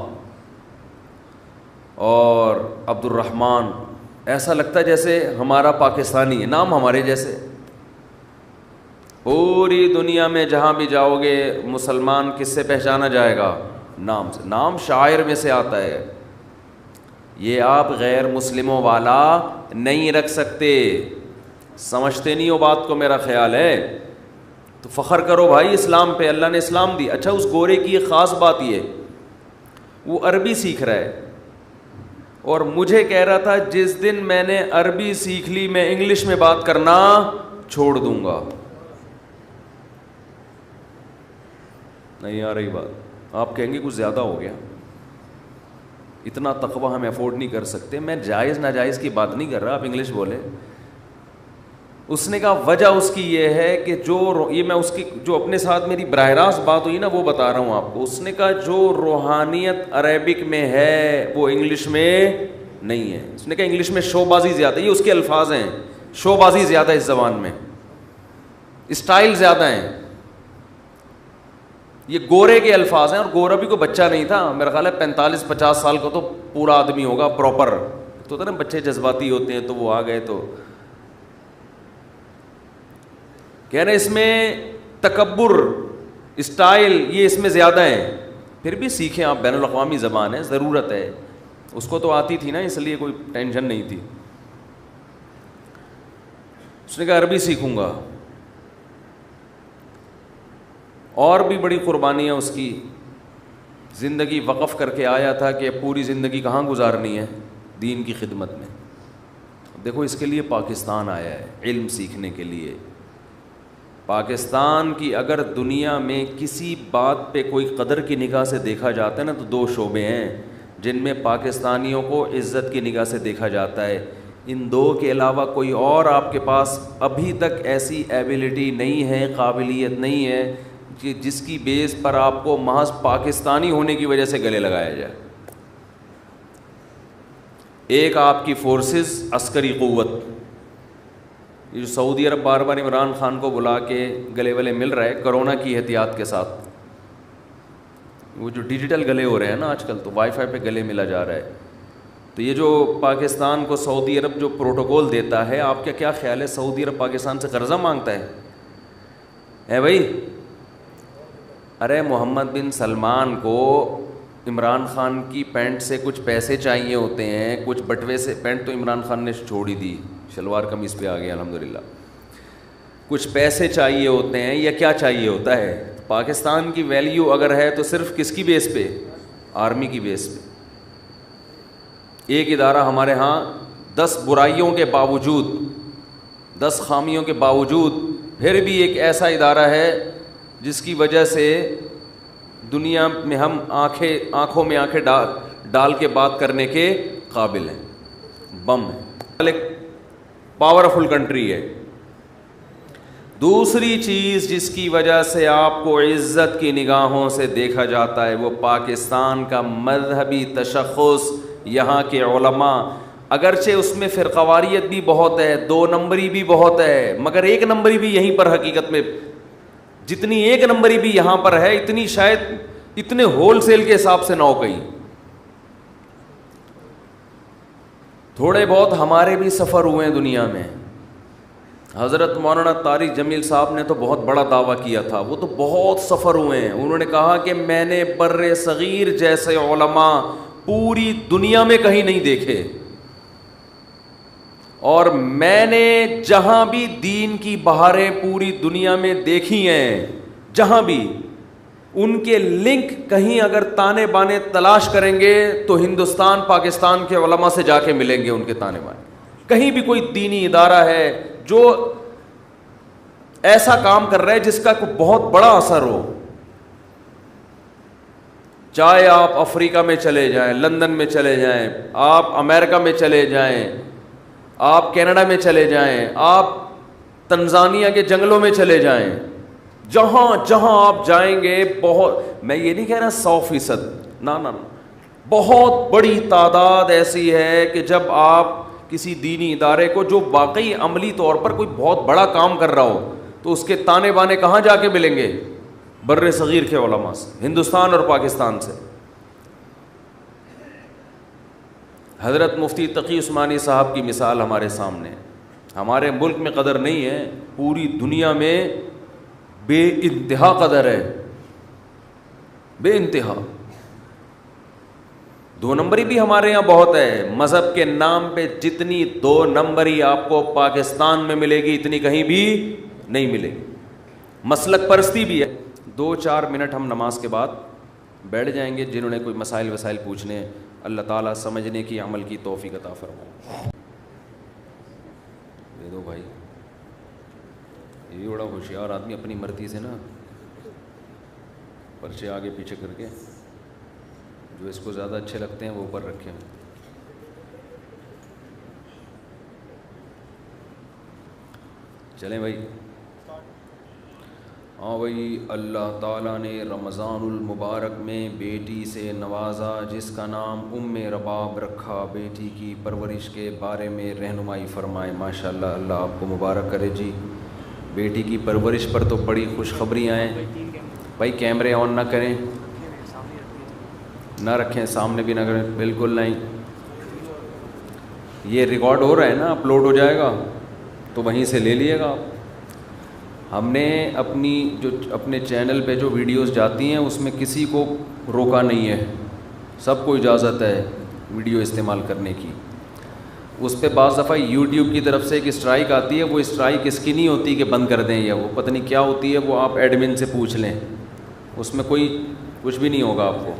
اور عبد الرحمن, ایسا لگتا ہے جیسے ہمارا پاکستانی ہے, نام ہمارے جیسے. پوری دنیا میں جہاں بھی جاؤ گے مسلمان کس سے پہچانا جائے گا؟ نام سے. نام شاعر میں سے آتا ہے. یہ آپ غیر مسلموں والا نہیں رکھ سکتے. سمجھتے نہیں ہو بات کو, میرا خیال ہے. تو فخر کرو بھائی اسلام پہ, اللہ نے اسلام دی. اچھا, اس گورے کی ایک خاص بات یہ, وہ عربی سیکھ رہا ہے اور مجھے کہہ رہا تھا جس دن میں نے عربی سیکھ لی میں انگلش میں بات کرنا چھوڑ دوں گا. نہیں آ رہی بات؟ آپ کہیں گے کچھ زیادہ ہو گیا, اتنا تقویٰ ہم افورڈ نہیں کر سکتے. میں جائز ناجائز کی بات نہیں کر رہا, آپ انگلش بولے. اس نے کہا وجہ اس کی یہ ہے کہ یہ میں اس کی جو اپنے ساتھ میری براہ راست بات ہوئی نا وہ بتا رہا ہوں آپ کو. اس نے کہا جو روحانیت عربک میں ہے وہ انگلش میں نہیں ہے. اس نے کہا انگلش میں شو بازی زیادہ, یہ اس کے الفاظ ہیں, شو بازی زیادہ ہے اس زبان میں, اسٹائل زیادہ ہیں. یہ گورے کے الفاظ ہیں, اور گورا بھی کوئی بچہ نہیں تھا, میرا خیال ہے 45-50 سال کا تو پورا آدمی ہوگا پراپر. تو نا بچے جذباتی ہوتے ہیں, تو وہ آ گئے تو کہہ رہے اس میں تکبر, اسٹائل, یہ اس میں زیادہ ہیں. پھر بھی سیکھیں آپ, بین الاقوامی زبان ہے, ضرورت ہے. اس کو تو آتی تھی نا, اس لیے کوئی ٹینشن نہیں تھی. اس نے کہا عربی سیکھوں گا. اور بھی بڑی قربانیاں اس کی, زندگی وقف کر کے آیا تھا کہ پوری زندگی کہاں گزارنی ہے, دین کی خدمت میں. دیکھو اس کے لیے پاکستان آیا ہے, علم سیکھنے کے لیے. پاکستان کی اگر دنیا میں کسی بات پہ کوئی قدر کی نگاہ سے دیکھا جاتا ہے نا, تو 2 شعبے ہیں جن میں پاکستانیوں کو عزت کی نگاہ سے دیکھا جاتا ہے. ان 2 کے علاوہ کوئی اور آپ کے پاس ابھی تک ایسی ایبلٹی نہیں ہے, قابلیت نہیں ہے کہ جس کی بیس پر آپ کو محض پاکستانی ہونے کی وجہ سے گلے لگایا جائے. ایک آپ کی فورسز, عسکری قوت. یہ جو سعودی عرب بار بار عمران خان کو بلا کے گلے والے مل رہا ہے کرونا کی احتیاط کے ساتھ, وہ جو ڈیجیٹل گلے ہو رہے ہیں نا آج کل, تو وائی فائی پہ گلے ملا جا رہا ہے. تو یہ جو پاکستان کو سعودی عرب جو پروٹوکول دیتا ہے, آپ کا کیا خیال ہے؟ سعودی عرب پاکستان سے قرضہ مانگتا ہے, ہے بھائی. ارے محمد بن سلمان کو عمران خان کی پینٹ سے کچھ پیسے چاہیے ہوتے ہیں, کچھ بٹوے سے. پینٹ تو عمران خان نے چھوڑ ہی دی, شلوار قمیص پہ آ گیا الحمدللہ. کچھ پیسے چاہیے ہوتے ہیں یا کیا چاہیے ہوتا ہے. پاکستان کی ویلیو اگر ہے تو صرف کس کی بیس پہ؟ آرمی کی بیس پہ. ایک ادارہ ہمارے ہاں 10 برائیوں کے باوجود, 10 خامیوں کے باوجود پھر بھی ایک ایسا ادارہ ہے جس کی وجہ سے دنیا میں ہم آنکھوں میں آنکھیں ڈال کے بات کرنے کے قابل ہیں. بم ہے, ایک پاورفل کنٹری ہے. دوسری چیز جس کی وجہ سے آپ کو عزت کی نگاہوں سے دیکھا جاتا ہے وہ پاکستان کا مذہبی تشخص. یہاں کے علماء, اگرچہ اس میں فرقواریت بھی بہت ہے, 2 نمبری بھی بہت ہے, مگر 1 نمبری بھی یہیں پر حقیقت میں, جتنی 1 نمبری بھی یہاں پر ہے اتنی شاید اتنے ہول سیل کے حساب سے نہ ہو کہیں. تھوڑے بہت ہمارے بھی سفر ہوئے ہیں دنیا میں. حضرت مولانا طارق جمیل صاحب نے تو بہت بڑا دعویٰ کیا تھا, وہ تو بہت سفر ہوئے ہیں. انہوں نے کہا کہ میں نے بر صغیر جیسے علماء پوری دنیا میں کہیں نہیں دیکھے, اور میں نے جہاں بھی دین کی بہاریں پوری دنیا میں دیکھی ہیں, جہاں بھی ان کے لنک کہیں اگر تانے بانے تلاش کریں گے تو ہندوستان پاکستان کے علماء سے جا کے ملیں گے ان کے تانے بانے. کہیں بھی کوئی دینی ادارہ ہے جو ایسا کام کر رہا ہے جس کا کوئی بہت بڑا اثر ہو, چاہے آپ افریقہ میں چلے جائیں, لندن میں چلے جائیں, آپ امریکہ میں چلے جائیں, آپ کینیڈا میں چلے جائیں, آپ تنزانیہ کے جنگلوں میں چلے جائیں, جہاں جہاں آپ جائیں گے بہت, میں یہ نہیں کہہ رہا 100%, نہ, بہت بڑی تعداد ایسی ہے کہ جب آپ کسی دینی ادارے کو جو واقعی عملی طور پر کوئی بہت بڑا کام کر رہا ہو تو اس کے تانے بانے کہاں جا کے ملیں گے؟ بر صغیر کے علماء سے, ہندوستان اور پاکستان سے. حضرت مفتی تقی عثمانی صاحب کی مثال ہمارے سامنے ہے. ہمارے ملک میں قدر نہیں ہے, پوری دنیا میں بے انتہا قدر ہے, بے انتہا. 2 نمبری بھی ہمارے یہاں بہت ہے. مذہب کے نام پہ جتنی 2 نمبری آپ کو پاکستان میں ملے گی اتنی کہیں بھی نہیں ملے گی. مسلک پرستی بھی ہے. 2-4 منٹ ہم نماز کے بعد بیٹھ جائیں گے. جنہوں نے کوئی مسائل وسائل پوچھنے, اللہ تعالیٰ سمجھنے کی عمل کی توفیق عطا فرمائے. دے دو بھائی, یہ بھی بڑا ہوشیار آدمی اپنی مرضی سے نا پرچے آگے پیچھے کر کے جو اس کو زیادہ اچھے لگتے ہیں وہ اوپر رکھے ہیں. چلیں بھائی. ہاں بھائی, اللہ تعالیٰ نے رمضان المبارک میں بیٹی سے نوازا جس کا نام رباب رکھا. بیٹی کی پرورش کے بارے میں رہنمائی فرمائے. ماشاءاللہ, اللہ آپ کو مبارک کرے جی. بیٹی کی پرورش پر تو بڑی خوشخبریاں ہیں بھائی. کیمرے آن نہ کریں, نہ رکھیں, سامنے بھی نہ کریں, بالکل نہیں. یہ ریکارڈ ہو رہا ہے نا, اپلوڈ ہو جائے گا تو وہیں سے لے لیے گا آپ. ہم نے اپنے چینل پہ جو ویڈیوز جاتی ہیں اس میں کسی کو روکا نہیں ہے, سب کو اجازت ہے ویڈیو استعمال کرنے کی. اس پہ بعض دفعہ یوٹیوب کی طرف سے ایک اسٹرائک آتی ہے. وہ اسٹرائک اس کی نہیں ہوتی کہ بند کر دیں, یا وہ پتہ نہیں کیا ہوتی ہے, وہ آپ ایڈمن سے پوچھ لیں, اس میں کوئی کچھ بھی نہیں ہوگا آپ کو.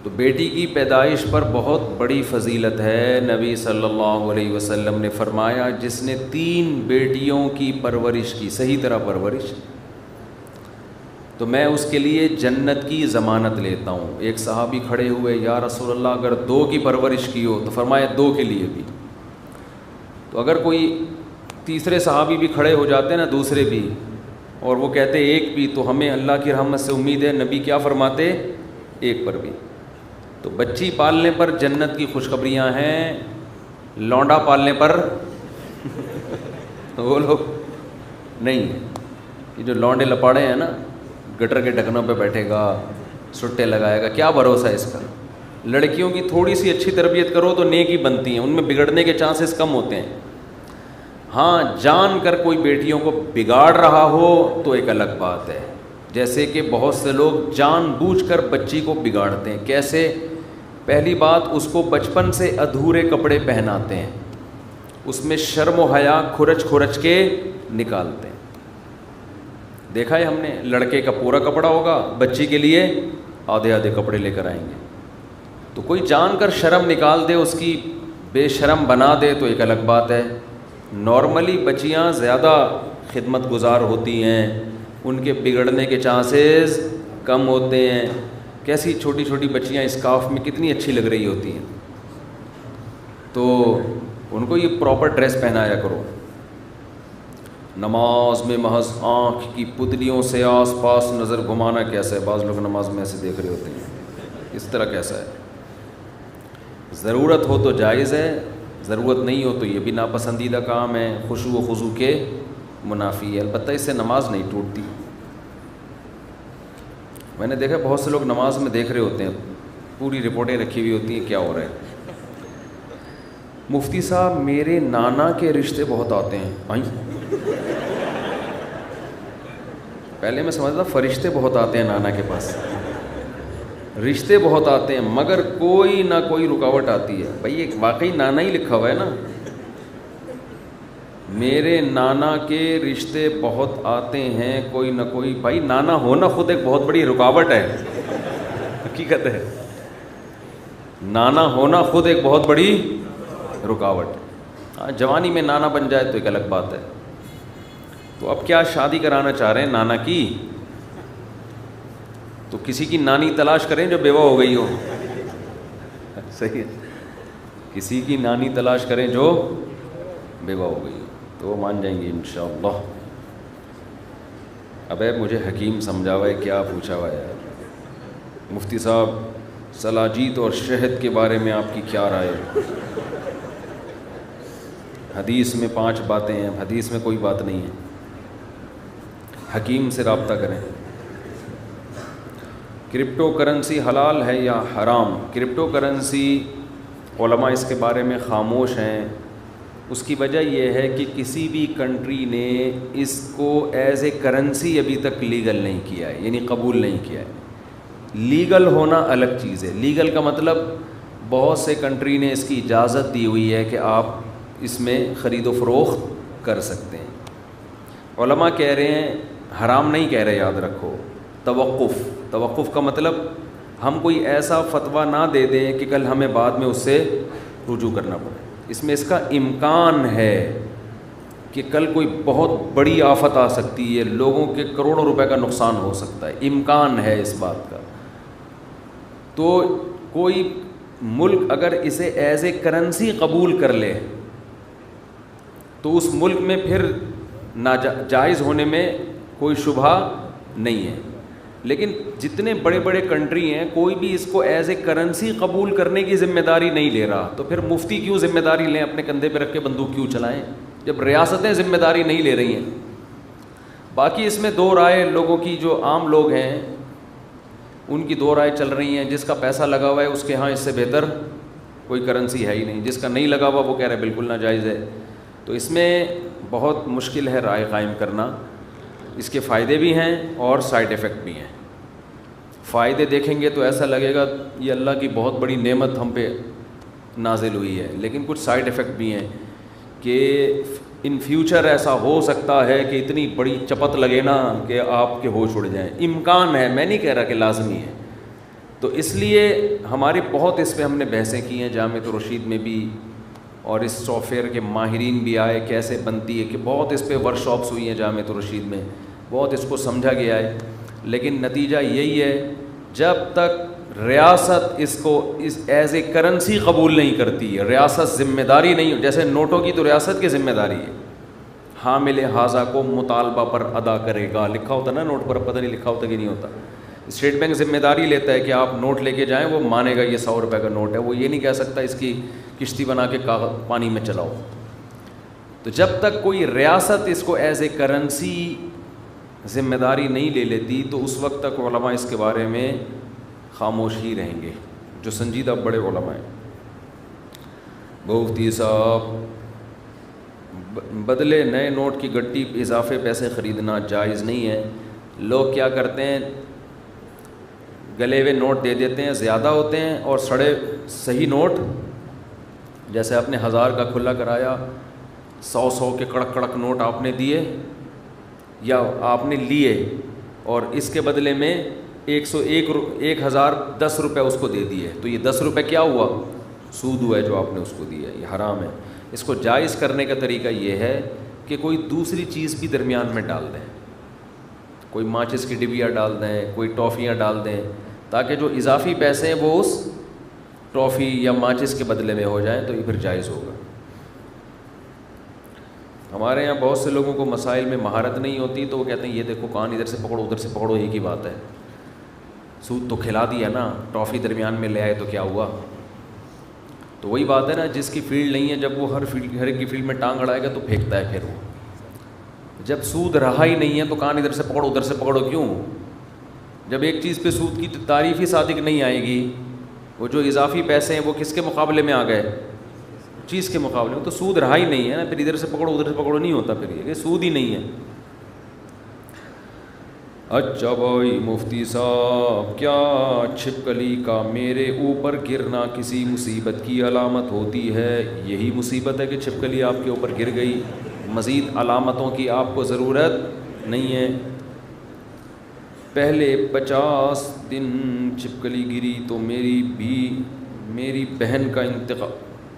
تو بیٹی کی پیدائش پر بہت بڑی فضیلت ہے. نبی صلی اللہ علیہ وسلم نے فرمایا جس نے 3 بیٹیوں کی پرورش کی, صحیح طرح پرورش, تو میں اس کے لیے جنت کی ضمانت لیتا ہوں. ایک صحابی کھڑے ہوئے, یا رسول اللہ اگر 2 کی پرورش کی ہو, تو فرمایا 2 کے لیے بھی. تو اگر کوئی تیسرے صحابی بھی کھڑے ہو جاتے ہیں نا, دوسرے بھی, اور وہ کہتے 1 بھی, تو ہمیں اللہ کی رحمت سے امید ہے. نبی کیا فرماتے؟ 1 پر بھی. تو بچی پالنے پر جنت کی خوشخبریاں ہیں, لونڈا پالنے پر وہ لوگ نہیں. یہ جو لونڈے لپاڑے ہیں نا, گٹر کے ڈھکنوں پہ بیٹھے گا, سٹے لگائے گا, کیا بھروسہ ہے اس کا. لڑکیوں کی تھوڑی سی اچھی تربیت کرو تو نیکی بنتی ہیں, ان میں بگڑنے کے چانسز کم ہوتے ہیں. ہاں جان کر کوئی بیٹیوں کو بگاڑ رہا ہو تو ایک الگ بات ہے، جیسے کہ بہت سے لوگ جان بوجھ کر بچی کو بگاڑتے ہیں. کیسے؟ پہلی بات، اس کو بچپن سے ادھورے کپڑے پہناتے ہیں، اس میں شرم و حیا کھرچ کھرچ کے نکالتے ہیں. دیکھا ہے ہم نے، لڑکے کا پورا کپڑا ہوگا، بچی کے لیے آدھے آدھے کپڑے لے کر آئیں گے. تو کوئی جان کر شرم نکال دے، اس کی بے شرم بنا دے تو ایک الگ بات ہے. نارملی بچیاں زیادہ خدمت گزار ہوتی ہیں، ان کے بگڑنے کے چانسز کم ہوتے ہیں. کیسی چھوٹی چھوٹی بچیاں اسکارف میں کتنی اچھی لگ رہی ہوتی ہیں، تو ان کو یہ پراپر ڈریس پہنایا کرو. نماز میں محض آنکھ کی پتلیوں سے آس پاس نظر گھمانا کیسا ہے؟ بعض لوگ نماز میں ایسے دیکھ رہے ہوتے ہیں، اس طرح کیسا ہے؟ ضرورت ہو تو جائز ہے، ضرورت نہیں ہو تو یہ بھی ناپسندیدہ کام ہے، خشوع و خضوع کے منافی ہے. البتہ اس سے نماز نہیں ٹوٹتی. میں نے دیکھا بہت سے لوگ نماز میں دیکھ رہے ہوتے ہیں، پوری رپورٹیں رکھی ہوئی ہوتی ہیں کیا ہو رہا ہے. مفتی صاحب میرے نانا کے رشتے بہت آتے ہیں. پہلے میں سمجھتا فرشتے بہت آتے ہیں نانا کے پاس، رشتے بہت آتے ہیں مگر کوئی نہ کوئی رکاوٹ آتی ہے. بھائی یہ واقعی نانا ہی لکھا ہوا ہے نا، میرے نانا کے رشتے بہت آتے ہیں کوئی نہ کوئی. بھائی نانا ہونا خود ایک بہت بڑی رکاوٹ ہے، حقیقت ہے. نانا ہونا خود ایک بہت بڑی رکاوٹ ہے. ہاں جوانی میں نانا بن جائے تو ایک الگ بات ہے. تو اب کیا شادی کرانا چاہ رہے ہیں نانا کی؟ تو کسی کی نانی تلاش کریں جو بیوہ ہو گئی ہو. صحیح ہے، کسی کی نانی تلاش کریں جو بیوہ ہو گئی ہو تو وہ مان جائیں گے انشاءاللہ. ابے مجھے حکیم سمجھا ہوا ہے، کیا پوچھا ہوا ہے یار. مفتی صاحب سلاجید اور شہد کے بارے میں آپ کی کیا رائے ہے؟ حدیث میں 5 باتیں ہیں، حدیث میں کوئی بات نہیں ہے. حکیم سے رابطہ کریں. کرپٹو کرنسی حلال ہے یا حرام؟ کرپٹو کرنسی علماء اس کے بارے میں خاموش ہیں. اس کی وجہ یہ ہے کہ کسی بھی کنٹری نے اس کو ایز اے کرنسی ابھی تک لیگل نہیں کیا ہے، یعنی قبول نہیں کیا ہے. لیگل ہونا الگ چیز ہے. لیگل کا مطلب بہت سے کنٹری نے اس کی اجازت دی ہوئی ہے کہ آپ اس میں خرید و فروخت کر سکتے ہیں. علماء کہہ رہے ہیں حرام نہیں کہہ رہے، یاد رکھو. توقف کا مطلب ہم کوئی ایسا فتویٰ نہ دے دیں کہ کل ہمیں بعد میں اس سے رجوع کرنا پڑے. اس میں اس کا امکان ہے کہ کل کوئی بہت بڑی آفت آ سکتی ہے، لوگوں کے کروڑوں روپے کا نقصان ہو سکتا ہے، امکان ہے اس بات کا. تو کوئی ملک اگر اسے ایز اے کرنسی قبول کر لے تو اس ملک میں پھر ناجائز ہونے میں کوئی شبہ نہیں ہے. لیکن جتنے بڑے بڑے کنٹری ہیں کوئی بھی اس کو ایز اے کرنسی قبول کرنے کی ذمہ داری نہیں لے رہا، تو پھر مفتی کیوں ذمہ داری لیں؟ اپنے کندھے پہ رکھ کے بندوق کیوں چلائیں جب ریاستیں ذمہ داری نہیں لے رہی ہیں؟ باقی اس میں 2 رائے لوگوں کی، جو عام لوگ ہیں ان کی 2 رائے چل رہی ہیں. جس کا پیسہ لگا ہوا ہے اس کے ہاں اس سے بہتر کوئی کرنسی ہے ہی نہیں. جس کا نہیں لگا ہوا وہ کہہ رہے بالکل ناجائز ہے. تو اس میں بہت مشکل ہے رائے قائم کرنا. اس کے فائدے بھی ہیں اور سائیڈ ایفیکٹ بھی ہیں. فائدے دیکھیں گے تو ایسا لگے گا یہ اللہ کی بہت بڑی نعمت ہم پہ نازل ہوئی ہے، لیکن کچھ سائیڈ ایفیکٹ بھی ہیں کہ ان فیوچر ایسا ہو سکتا ہے کہ اتنی بڑی چپت لگے نا کہ آپ کے ہوش اڑ جائیں. امکان ہے، میں نہیں کہہ رہا کہ لازمی ہے. تو اس لیے ہماری بہت اس پہ ہم نے بحثیں کی ہیں جامعۃ الرشید میں بھی، اور اس سافٹ ویئر کے ماہرین بھی آئے کیسے بنتی ہے، کہ بہت اس پہ ورکشاپس ہوئی ہیں جامعۃ الرشید میں، بہت اس کو سمجھا گیا ہے. لیکن نتیجہ یہی ہے جب تک ریاست اس کو اس ایز اے کرنسی قبول نہیں کرتی ہے، ریاست ذمہ داری نہیں، جیسے نوٹوں کی تو ریاست کی ذمہ داری ہے، حامل حاضہ کو مطالبہ پر ادا کرے گا، لکھا ہوتا نا نوٹ پر، پتہ نہیں لکھا ہوتا کہ نہیں ہوتا. اسٹیٹ بینک ذمہ داری لیتا ہے کہ آپ نوٹ لے کے جائیں، وہ مانے گا یہ 100 روپے کا نوٹ ہے، وہ یہ نہیں کہہ سکتا اس کی کشتی بنا کے پانی میں چلاؤ. تو جب تک کوئی ریاست اس کو ایز اے کرنسی ذمہ داری نہیں لے لیتی تو اس وقت تک علماء اس کے بارے میں خاموش ہی رہیں گے، جو سنجیدہ بڑے علماء ہیں. مفتی صاحب بدلے نئے نوٹ کی گٹی اضافے پیسے خریدنا جائز نہیں ہے۔ لوگ کیا کرتے ہیں، گلے ہوئے نوٹ دے دیتے ہیں، زیادہ ہوتے ہیں، اور سڑے صحیح نوٹ، جیسے آپ نے 1000 کا کھلا کرایا، 100 کے کڑک کڑک نوٹ آپ نے دیے یا آپ نے لیے، اور اس کے بدلے میں 1010 روپے اس کو دے دیے، تو یہ 10 روپے کیا ہوا؟ سود ہوا ہے جو آپ نے اس کو دیا ہے، یہ حرام ہے۔ اس کو جائز کرنے کا طریقہ یہ ہے کہ کوئی دوسری چیز بھی درمیان میں ڈال دیں، کوئی ماچس کی ڈبیا ڈال دیں، کوئی ٹافیاں ڈال دیں، تاکہ جو اضافی پیسے ہیں وہ اس ٹافی یا ماچس کے بدلے میں ہو جائیں، تو یہ پھر جائز ہوگا۔ ہمارے یہاں بہت سے لوگوں کو مسائل میں مہارت نہیں ہوتی، تو وہ کہتے ہیں یہ دیکھو کان ادھر سے پکڑو ادھر سے پکڑو، ایک ہی بات ہے، سود تو کھلا دیا نا، ٹافی درمیان میں لے آئے تو کیا ہوا؟ تو وہی بات ہے نا، جس کی فیلڈ نہیں ہے، جب وہ ہر ایک کی فیلڈ میں ٹانگ اڑائے گا تو پھینکتا ہے پھر وہ۔ جب سود رہا ہی نہیں ہے تو کان ادھر سے پکڑو ادھر سے پکڑو کیوں؟ جب ایک چیز پہ سود کی تعریف ہی صادق نہیں آئے گی، وہ جو اضافی پیسے ہیں وہ کس کے مقابلے میں آ گئے؟ چیز کے مقابلے میں، تو سود رہا ہی نہیں ہے نا، پھر ادھر سے پکڑو ادھر سے پکڑو نہیں ہوتا، پھر یہ کہ سود ہی نہیں ہے۔ اچھا بھائی مفتی صاحب، کیا چھپکلی کا میرے اوپر گرنا کسی مصیبت کی علامت ہوتی ہے؟ یہی مصیبت ہے کہ چھپکلی آپ کے اوپر گر گئی، مزید علامتوں کی آپ کو ضرورت نہیں ہے۔ پہلے 50 دن چھپکلی گری تو میری بہن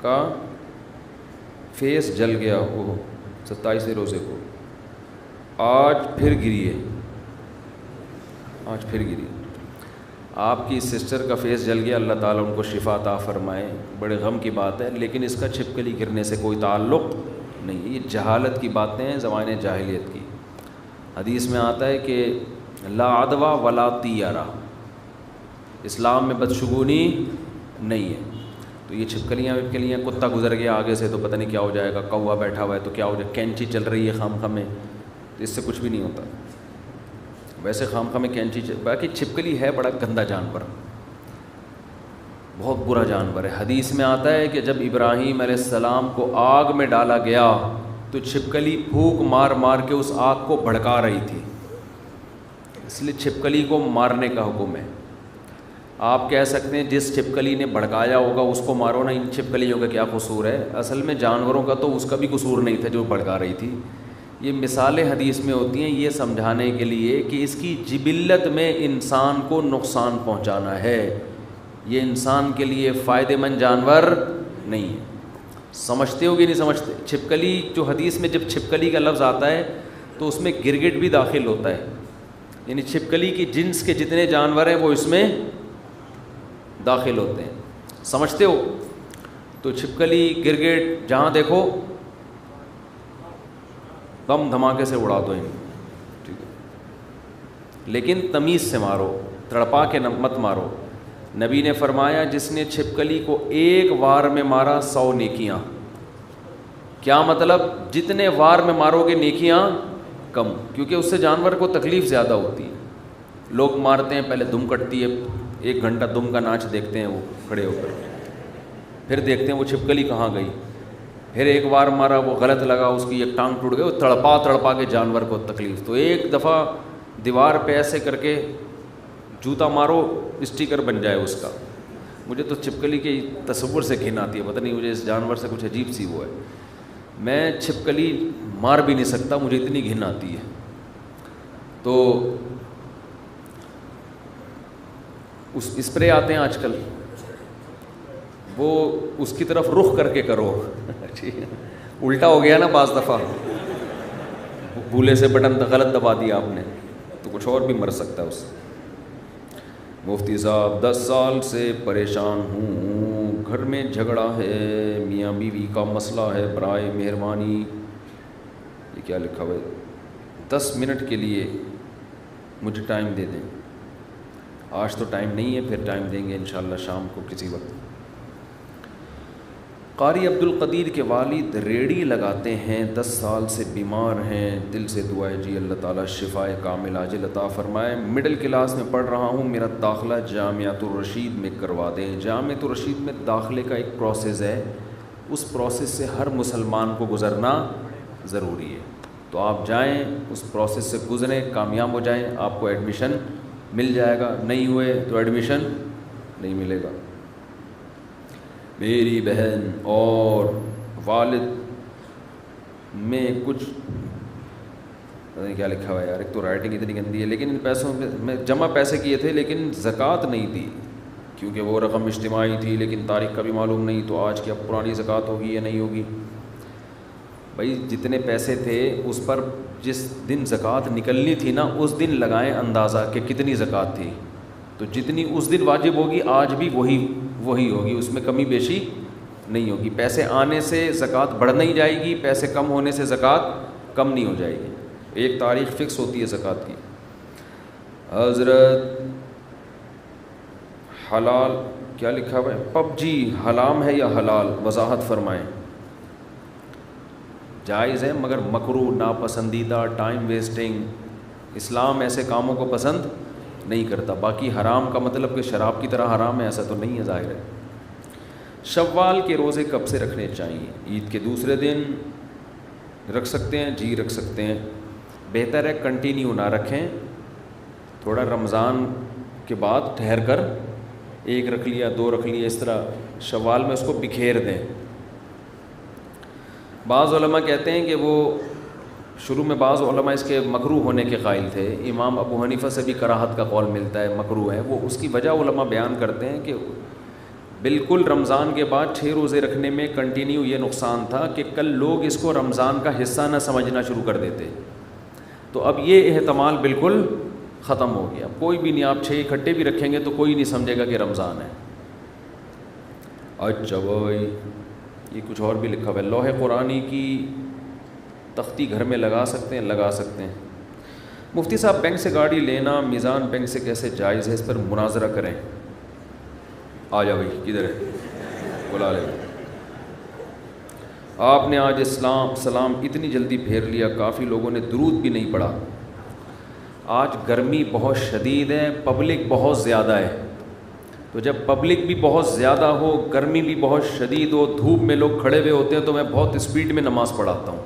کا فیس جل گیا، وہ 27 روزے کو، آج پھر گری ہے، آج پھر گری۔ آپ کی سسٹر کا فیس جل گیا، اللہ تعالیٰ ان کو شفا عطا فرمائے، بڑے غم کی بات ہے، لیکن اس کا چھپکلی گرنے سے کوئی تعلق نہیں ہے، یہ جہالت کی باتیں ہیں، زمانے جاہلیت کی۔ حدیث میں آتا ہے کہ لا عدوہ ولا طیرہ، اسلام میں بدشگونی نہیں ہے۔ تو یہ چھپکلیاں وپکلیاں، کتا گزر گیا آگے سے تو پتہ نہیں کیا ہو جائے گا، کوا بیٹھا ہوا ہے تو کیا ہو جائے گا، کینچی چل رہی ہے خام خام میں تو اس سے کچھ بھی نہیں ہوتا۔ ویسے خام خام میں کینچی باقی چھپکلی ہے بڑا گندا جانور، بہت برا جانور ہے۔ حدیث میں آتا ہے کہ جب ابراہیم علیہ السلام کو آگ میں ڈالا گیا تو چھپکلی پھونک مار مار کے اس آگ کو بھڑکا رہی تھی، اس لیے چھپکلی کو مارنے کا حکم ہے۔ آپ کہہ سکتے ہیں جس چھپکلی نے بھڑکایا ہوگا اس کو مارو نا، ان چھپکلیوں کا کیا قصور ہے؟ اصل میں جانوروں کا تو اس کا بھی قصور نہیں تھا جو بھڑکا رہی تھی۔ یہ مثالیں حدیث میں ہوتی ہیں یہ سمجھانے کے لیے کہ اس کی جبلت میں انسان کو نقصان پہنچانا ہے، یہ انسان کے لیے فائدہ مند جانور نہیں ہے۔ سمجھتے ہو کہ نہیں سمجھتے؟ چھپکلی جو حدیث میں جب چھپکلی کا لفظ آتا ہے تو اس میں گرگٹ بھی داخل ہوتا ہے، یعنی چھپکلی کی جنس کے جتنے جانور ہیں وہ اس میں داخل ہوتے ہیں، سمجھتے ہو؟ تو چھپکلی گرگٹ جہاں دیکھو بم دھماکے سے اڑا دو ان، ٹھیک ہے، لیکن تمیز سے مارو، تڑپا کے مت مارو۔ نبی نے فرمایا جس نے چھپکلی کو ایک وار میں مارا 100 نیکیاں۔ کیا مطلب؟ جتنے وار میں مارو گے نیکیاں کم، کیونکہ اس سے جانور کو تکلیف زیادہ ہوتی ہے۔ لوگ مارتے ہیں پہلے دم کٹتی ہے، 1 گھنٹہ دم کا ناچ دیکھتے ہیں وہ کھڑے ہو کر، پھر دیکھتے ہیں وہ چھپکلی کہاں گئی، پھر ایک بار مارا وہ غلط لگا، اس کی ایک ٹانگ ٹوٹ گئی، وہ تڑپا تڑپا کے جانور کو تکلیف۔ تو ایک دفعہ دیوار پہ ایسے کر کے جوتا مارو اسٹیکر بن جائے اس کا۔ مجھے تو چھپکلی کے تصور سے گھن آتی ہے، پتہ نہیں مجھے اس جانور سے کچھ عجیب سی وہ ہے، میں چھپکلی مار بھی نہیں سکتا، مجھے اتنی گھن آتی ہے۔ تو اس اسپرے آتے ہیں آج کل، وہ اس کی طرف رخ کر کے کرو الٹا ہو گیا نا بعض دفعہ، بھولے سے بٹن غلط دبا دیا آپ نے تو کچھ اور بھی مر سکتا ہے اس سے۔ مفتی صاحب 10 سال سے پریشان ہوں، گھر میں جھگڑا ہے، میاں بیوی کا مسئلہ ہے، برائے مہربانی یہ کیا لکھا ہوا ہے، 10 منٹ کے لیے مجھے ٹائم دے دیں۔ آج تو ٹائم نہیں ہے، پھر ٹائم دیں گے انشاءاللہ شام کو کسی وقت۔ قاری عبدالقدیر کے والد ریڑھی لگاتے ہیں، 10 سال سے بیمار ہیں، دل سے دعائیں جی اللہ تعالیٰ شفائے کامل عاجل عطا فرمائے۔ مڈل کلاس میں پڑھ رہا ہوں، میرا داخلہ جامعۃ الرشید میں کروا دیں۔ جامعۃ الرشید میں داخلے کا ایک پروسیس ہے، اس پروسیس سے ہر مسلمان کو گزرنا ضروری ہے. تو آپ جائیں, اس پروسیس سے گزریں, کامیاب ہو جائیں, آپ کو ایڈمیشن مل جائے گا. نہیں ہوئے تو ایڈمیشن نہیں ملے گا. میری بہن اور والد میں کچھ پتہ نہیں کیا لکھا ہوا ہے یار, ایک تو رائٹنگ اتنی گندی ہے, لیکن ان پیسوں میں جمع پیسے کیے تھے لیکن زکوٰۃ نہیں دی, کیونکہ وہ رقم اجتماعی تھی لیکن تاریخ کا بھی معلوم نہیں, تو آج کی اب پرانی زکوٰۃ ہوگی یا نہیں ہوگی. بھائی جتنے پیسے تھے اس پر جس دن زکوٰۃ نکلنی تھی نا اس دن لگائیں اندازہ کہ کتنی زکوٰۃ تھی, تو جتنی اس دن واجب ہوگی آج بھی وہی ہوگی, اس میں کمی بیشی نہیں ہوگی. پیسے آنے سے زکوٰۃ بڑھ نہیں جائے گی, پیسے کم ہونے سے زکوٰۃ کم نہیں ہو جائے گی. ایک تاریخ فکس ہوتی ہے زکوٰۃ کی. حضرت حلال کیا لکھا ہوا ہے, پب جی حرام ہے یا حلال, وضاحت فرمائیں. جائز ہے مگر مکروہ, ناپسندیدہ, ٹائم ویسٹنگ. اسلام ایسے کاموں کو پسند نہیں کرتا. باقی حرام کا مطلب کہ شراب کی طرح حرام ہے ایسا تو نہیں ہے, ظاہر ہے. شوال کے روزے کب سے رکھنے چاہیے؟ عید کے دوسرے دن رکھ سکتے ہیں, جی رکھ سکتے ہیں. بہتر ہے کنٹینیو نہ رکھیں, تھوڑا رمضان کے بعد ٹھہر کر ایک رکھ لیا, دو رکھ لیا, اس طرح شوال میں اس کو بکھیر دیں. بعض علماء کہتے ہیں کہ وہ شروع میں بعض علماء اس کے مکروہ ہونے کے قائل تھے. امام ابو حنیفہ سے بھی کراہت کا قول ملتا ہے, مکروہ ہے. وہ اس کی وجہ علماء بیان کرتے ہیں کہ بالکل رمضان کے بعد 6 روزے رکھنے میں کنٹینیو یہ نقصان تھا کہ کل لوگ اس کو رمضان کا حصہ نہ سمجھنا شروع کر دیتے. تو اب یہ احتمال بالکل ختم ہو گیا. کوئی بھی نہیں, آپ 6 اکٹھے بھی رکھیں گے تو کوئی نہیں سمجھے گا کہ رمضان ہے. اچھا بھائی یہ کچھ اور بھی لکھا ہوا ہے. لوح قرآنی کی تختی گھر میں لگا سکتے ہیں؟ لگا سکتے ہیں. مفتی صاحب بینک سے گاڑی لینا میزان بینک سے کیسے جائز ہے, اس پر مناظرہ کریں. آ جا بھائی, کدھر ہے, بلا لے. آپ نے آج سلام اتنی جلدی پھیر لیا, کافی لوگوں نے درود بھی نہیں پڑھا. آج گرمی بہت شدید ہے, پبلک بہت زیادہ ہے, تو جب پبلک بھی بہت زیادہ ہو, گرمی بھی بہت شدید ہو, دھوپ میں لوگ کھڑے ہوئے ہوتے ہیں, تو میں بہت اسپیڈ میں نماز پڑھاتا ہوں.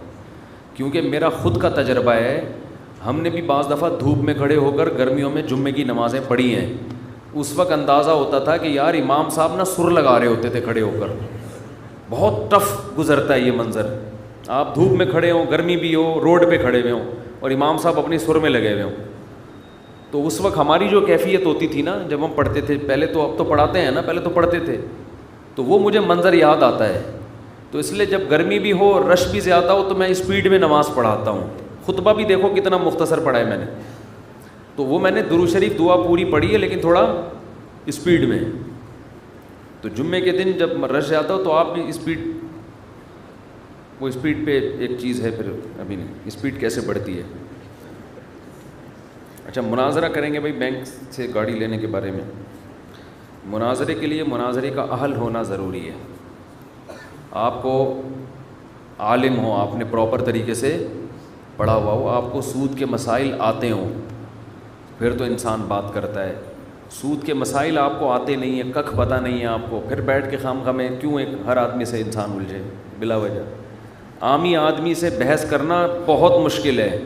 کیونکہ میرا خود کا تجربہ ہے, ہم نے بھی بعض دفعہ دھوپ میں کھڑے ہو کر گرمیوں میں جمعے کی نمازیں پڑھی ہیں. اس وقت اندازہ ہوتا تھا کہ یار امام صاحب نا سر لگا رہے ہوتے تھے کھڑے ہو کر. بہت ٹف گزرتا ہے یہ منظر, آپ دھوپ میں کھڑے ہوں, گرمی بھی ہو, روڈ پہ کھڑے ہوئے ہوں اور امام صاحب اپنی سر میں لگے ہوئے ہوں. تو اس وقت ہماری جو کیفیت ہوتی تھی نا جب ہم پڑھتے تھے پہلے, تو اب تو پڑھاتے ہیں نا, پہلے تو پڑھتے تھے, تو وہ مجھے منظر یاد آتا ہے. تو اس لیے جب گرمی بھی ہو, رش بھی زیادہ ہو, تو میں اسپیڈ میں نماز پڑھاتا ہوں. خطبہ بھی دیکھو کتنا مختصر پڑھا ہے میں نے, تو وہ میں نے درود شریف دعا پوری پڑھی ہے لیکن تھوڑا اسپیڈ میں. تو جمعے کے دن جب رش زیادہ ہو تو آپ بھی اسپیڈ, وہ اسپیڈ پہ ایک چیز ہے, پھر ابھی نہیں اسپیڈ کیسے بڑھتی ہے. اچھا مناظرہ کریں گے بھائی بینک سے گاڑی لینے کے بارے میں. مناظرے کے لیے مناظرے کا اہل ہونا ضروری ہے. آپ کو عالم ہو, آپ نے پراپر طریقے سے پڑھا ہوا ہو, آپ کو سود کے مسائل آتے ہوں, پھر تو انسان بات کرتا ہے. سود کے مسائل آپ کو آتے نہیں ہیں, ککھ پتہ نہیں ہے آپ کو, پھر بیٹھ کے خام میں کیوں ایک ہر آدمی سے انسان الجھے بلا وجہ. عامی آدمی سے بحث کرنا بہت مشکل ہے.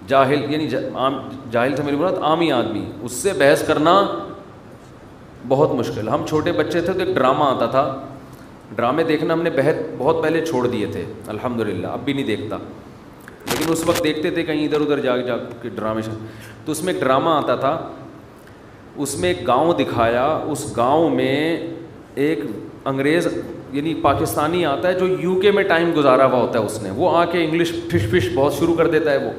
جاہل یعنی جاہل سے میری مراد عامی آدمی, اس سے بحث کرنا بہت مشکل. ہم چھوٹے بچے تھے تو ایک ڈرامہ آتا تھا, ڈرامے دیکھنا ہم نے بہت پہلے چھوڑ دیے تھے الحمدللہ, اب بھی نہیں دیکھتا, لیکن اس وقت دیکھتے تھے کہیں ادھر ادھر جا کے ڈرامے. تو اس میں ایک ڈرامہ آتا تھا, اس میں ایک گاؤں دکھایا, اس گاؤں میں ایک انگریز یعنی پاکستانی آتا ہے جو یو کے میں ٹائم گزارا ہوا ہوتا ہے اس نے, وہ آ کے انگلش فش بہت شروع کر دیتا ہے وہ.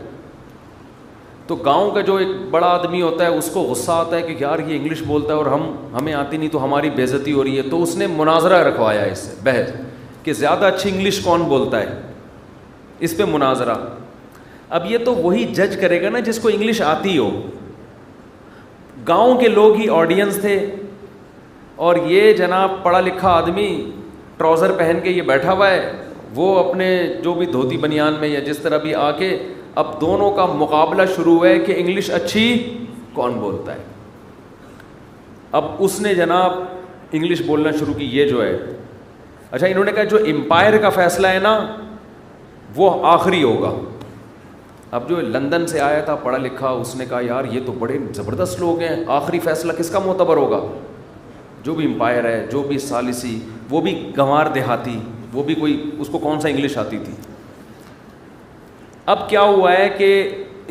تو گاؤں کا جو ایک بڑا آدمی ہوتا ہے اس کو غصہ آتا ہے کہ یار یہ انگلش بولتا ہے اور ہمیں آتی نہیں, تو ہماری بے عزتی ہو رہی ہے. تو اس نے مناظرہ رکھوایا اس سے بحث کہ زیادہ اچھی انگلش کون بولتا ہے, اس پہ مناظرہ. اب یہ تو وہی جج کرے گا نا جس کو انگلش آتی ہو. گاؤں کے لوگ ہی آڈینس تھے, اور یہ جناب پڑھا لکھا آدمی ٹراؤزر پہن کے یہ بیٹھا ہوا ہے, وہ اپنے جو بھی دھوتی بنیان میں یا جس طرح بھی آ کے, اب دونوں کا مقابلہ شروع ہے کہ انگلش اچھی کون بولتا ہے. اب اس نے جناب انگلش بولنا شروع کی, یہ جو ہے. اچھا انہوں نے کہا جو امپائر کا فیصلہ ہے نا وہ آخری ہوگا. اب جو لندن سے آیا تھا پڑھا لکھا, اس نے کہا یار یہ تو بڑے زبردست لوگ ہیں, آخری فیصلہ کس کا معتبر ہوگا؟ جو بھی امپائر ہے, جو بھی ثالثی, وہ بھی گنوار دیہاتی, وہ بھی کوئی, اس کو کون سا انگلش آتی تھی. اب کیا ہوا ہے کہ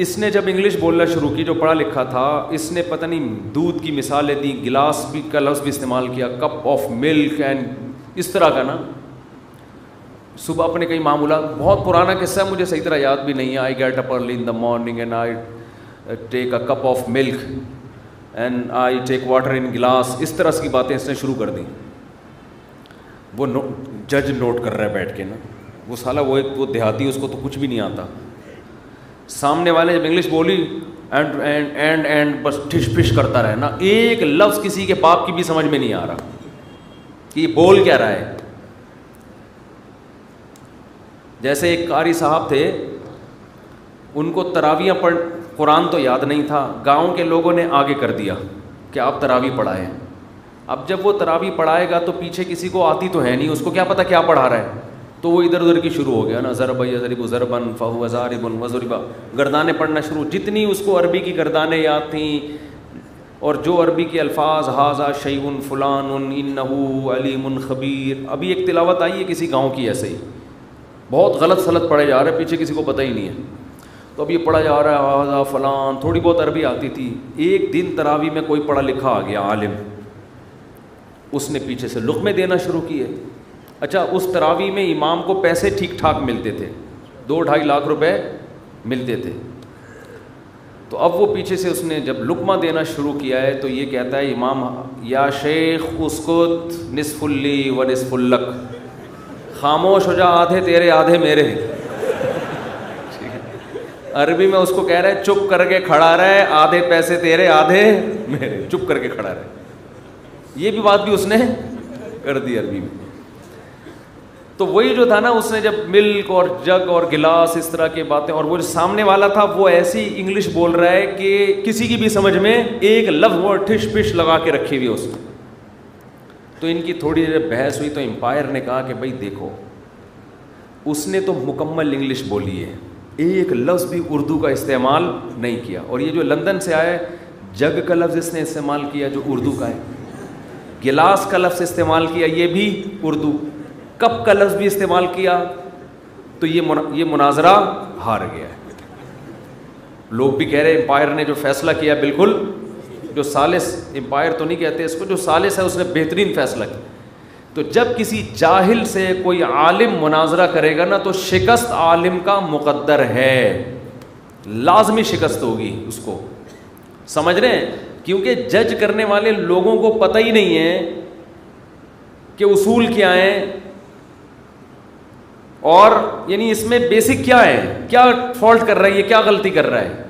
اس نے جب انگلش بولنا شروع کی, جو پڑھا لکھا تھا, اس نے پتہ نہیں دودھ کی مثالیں دی, گلاس بھی کا لفظ بھی استعمال کیا, کپ آف ملک اینڈ اس طرح کا نا. صبح اپنے کئی معمولات, بہت پرانا قصہ ہے, مجھے صحیح طرح یاد بھی نہیں ہے. I get up early in the morning and I take a cup of milk and I take water in glass. اس طرح کی باتیں اس نے شروع کر دیں. وہ جج نوٹ کر رہا ہے بیٹھ کے نا, وہ سالہ وہ دیہاتی, اس کو تو کچھ بھی نہیں آتا. سامنے والے جب انگلش بولی اینڈ اینڈ اینڈ اینڈ بس ٹھش پھش کرتا رہے نا, ایک لفظ کسی کے باپ کی بھی سمجھ میں نہیں آ رہا کہ یہ بول کیا رہا ہے. جیسے ایک قاری صاحب تھے, ان کو تراویح پڑھ, قرآن تو یاد نہیں تھا, گاؤں کے لوگوں نے آگے کر دیا کہ آپ تراویح پڑھائیں. اب جب وہ تراویح پڑھائے گا تو پیچھے کسی کو آتی تو ہے نہیں, اس کو کیا پتہ کیا پڑھا رہا ہے, تو وہ ادھر ادھر کی شروع ہو گیا نا, ضرب یضرب ضربن فہو ضارب وضرب, گردانیں پڑھنا شروع. جتنی اس کو عربی کی گردانیں یاد تھیں اور جو عربی کے الفاظ, ھذا شیء فلان انہ علیم خبیر. ابھی ایک تلاوت آئی ہے کسی گاؤں کی ایسے ہی, بہت غلط سلط پڑھے جا رہے ہیں, پیچھے کسی کو پتہ ہی نہیں ہے. تو اب یہ پڑھا جا رہا ہے ھذا فلان, تھوڑی بہت عربی آتی تھی. ایک دن تراویح میں کوئی پڑھا لکھا آ گیا عالم, اس نے پیچھے سے لقمے دینا شروع کیے. اچھا, اس تراویح میں امام کو پیسے ٹھیک ٹھاک ملتے تھے, 2-2.5 لاکھ روپے ملتے تھے. تو اب وہ پیچھے سے اس نے جب لقمہ دینا شروع کیا ہے تو یہ کہتا ہے امام, یا شیخ اسکت نصف لی و نصف لک, خاموش ہو جا, آدھے تیرے آدھے میرے. عربی میں اس کو کہہ رہے چپ کر کے کھڑا رہے, آدھے پیسے تیرے آدھے میرے, چپ کر کے کھڑا رہے. یہ بھی بات بھی اس نے کر دی عربی میں. تو وہی جو تھا نا, اس نے جب ملک اور جگ اور گلاس اس طرح کی باتیں, اور وہ جو سامنے والا تھا وہ ایسی انگلش بول رہا ہے کہ کسی کی بھی سمجھ میں ایک لفظ وہ ٹھش پش لگا کے رکھی ہوئی اس نے. تو ان کی تھوڑی دیر بحث ہوئی تو امپائر نے کہا کہ بھائی دیکھو, اس نے تو مکمل انگلش بولی ہے, ایک لفظ بھی اردو کا استعمال نہیں کیا. اور یہ جو لندن سے آیا ہے, جگ کا لفظ اس نے استعمال کیا جو اردو کا ہے, گلاس کا لفظ استعمال کیا یہ بھی اردو, کپ کا لفظ بھی استعمال کیا, تو یہ مناظرہ ہار گیا ہے. لوگ بھی کہہ رہے امپائر نے جو فیصلہ کیا بالکل, جو ثالث, امپائر تو نہیں کہتے اس کو, جو ثالث ہے اس نے بہترین فیصلہ کیا. تو جب کسی جاہل سے کوئی عالم مناظرہ کرے گا نا تو شکست عالم کا مقدر ہے, لازمی شکست ہوگی اس کو, سمجھ رہے ہیں؟ کیونکہ جج کرنے والے لوگوں کو پتہ ہی نہیں ہے کہ اصول کیا ہیں, اور یعنی اس میں بیسک کیا ہے, کیا فالٹ کر رہا ہے, یہ کیا غلطی کر رہا ہے.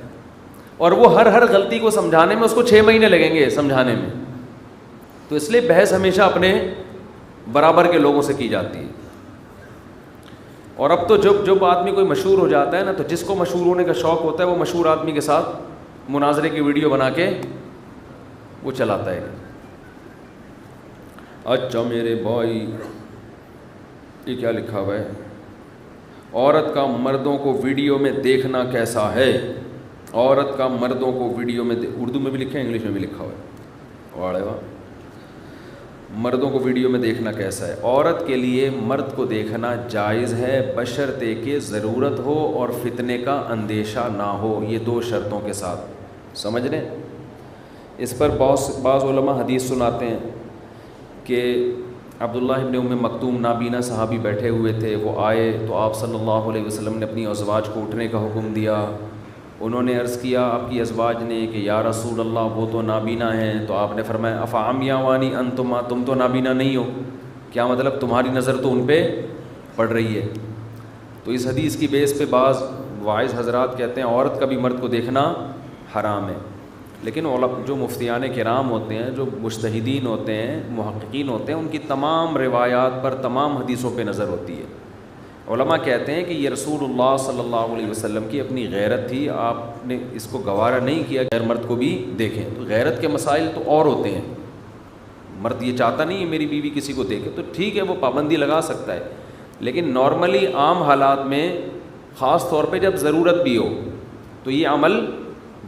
اور وہ ہر غلطی کو سمجھانے میں اس کو 6 مہینے لگیں گے سمجھانے میں. تو اس لیے بحث ہمیشہ اپنے برابر کے لوگوں سے کی جاتی ہے. اور اب تو جب آدمی کوئی مشہور ہو جاتا ہے نا, تو جس کو مشہور ہونے کا شوق ہوتا ہے وہ مشہور آدمی کے ساتھ مناظرے کی ویڈیو بنا کے وہ چلاتا ہے. اچھا میرے بھائی, یہ کیا لکھا ہوا ہے, عورت کا مردوں کو ویڈیو میں دیکھنا کیسا ہے. عورت کا مردوں کو ویڈیو میں, اردو میں بھی لکھا ہے, انگلش میں بھی لکھا ہوا ہے. واڑے واہ, مردوں کو ویڈیو میں دیکھنا کیسا ہے. عورت کے لیے مرد کو دیکھنا جائز ہے بشرطے کہ ضرورت ہو اور فتنے کا اندیشہ نہ ہو, یہ 2 شرطوں کے ساتھ. سمجھ رہے ہیں؟ اس پر بعض علماء حدیث سناتے ہیں کہ عبداللہ ابن ام مکتوم نابینا صحابی بیٹھے ہوئے تھے, وہ آئے تو آپ صلی اللہ علیہ وسلم نے اپنی ازواج کو اٹھنے کا حکم دیا. انہوں نے عرض کیا آپ کی ازواج نے کہ یا رسول اللہ وہ تو نابینا ہیں. تو آپ نے فرمایا افعمیٰ وانی انتما, تم تو نابینا نہیں ہو. کیا مطلب, تمہاری نظر تو ان پہ پڑ رہی ہے. تو اس حدیث کی بیس پہ بعض واعظ حضرات کہتے ہیں عورت کا بھی مرد کو دیکھنا حرام ہے. لیکن جو مفتیان کرام ہوتے ہیں, جو مجتہدین ہوتے ہیں, محققین ہوتے ہیں, ان کی تمام روایات پر, تمام حدیثوں پہ نظر ہوتی ہے. علماء کہتے ہیں کہ یہ رسول اللہ صلی اللہ علیہ وسلم کی اپنی غیرت تھی, آپ نے اس کو گوارا نہیں کیا غیر مرد کو بھی دیکھیں. تو غیرت کے مسائل تو اور ہوتے ہیں, مرد یہ چاہتا نہیں ہے میری بیوی کسی کو دیکھے, تو ٹھیک ہے وہ پابندی لگا سکتا ہے. لیکن نارملی عام حالات میں خاص طور پہ جب ضرورت بھی ہو تو یہ عمل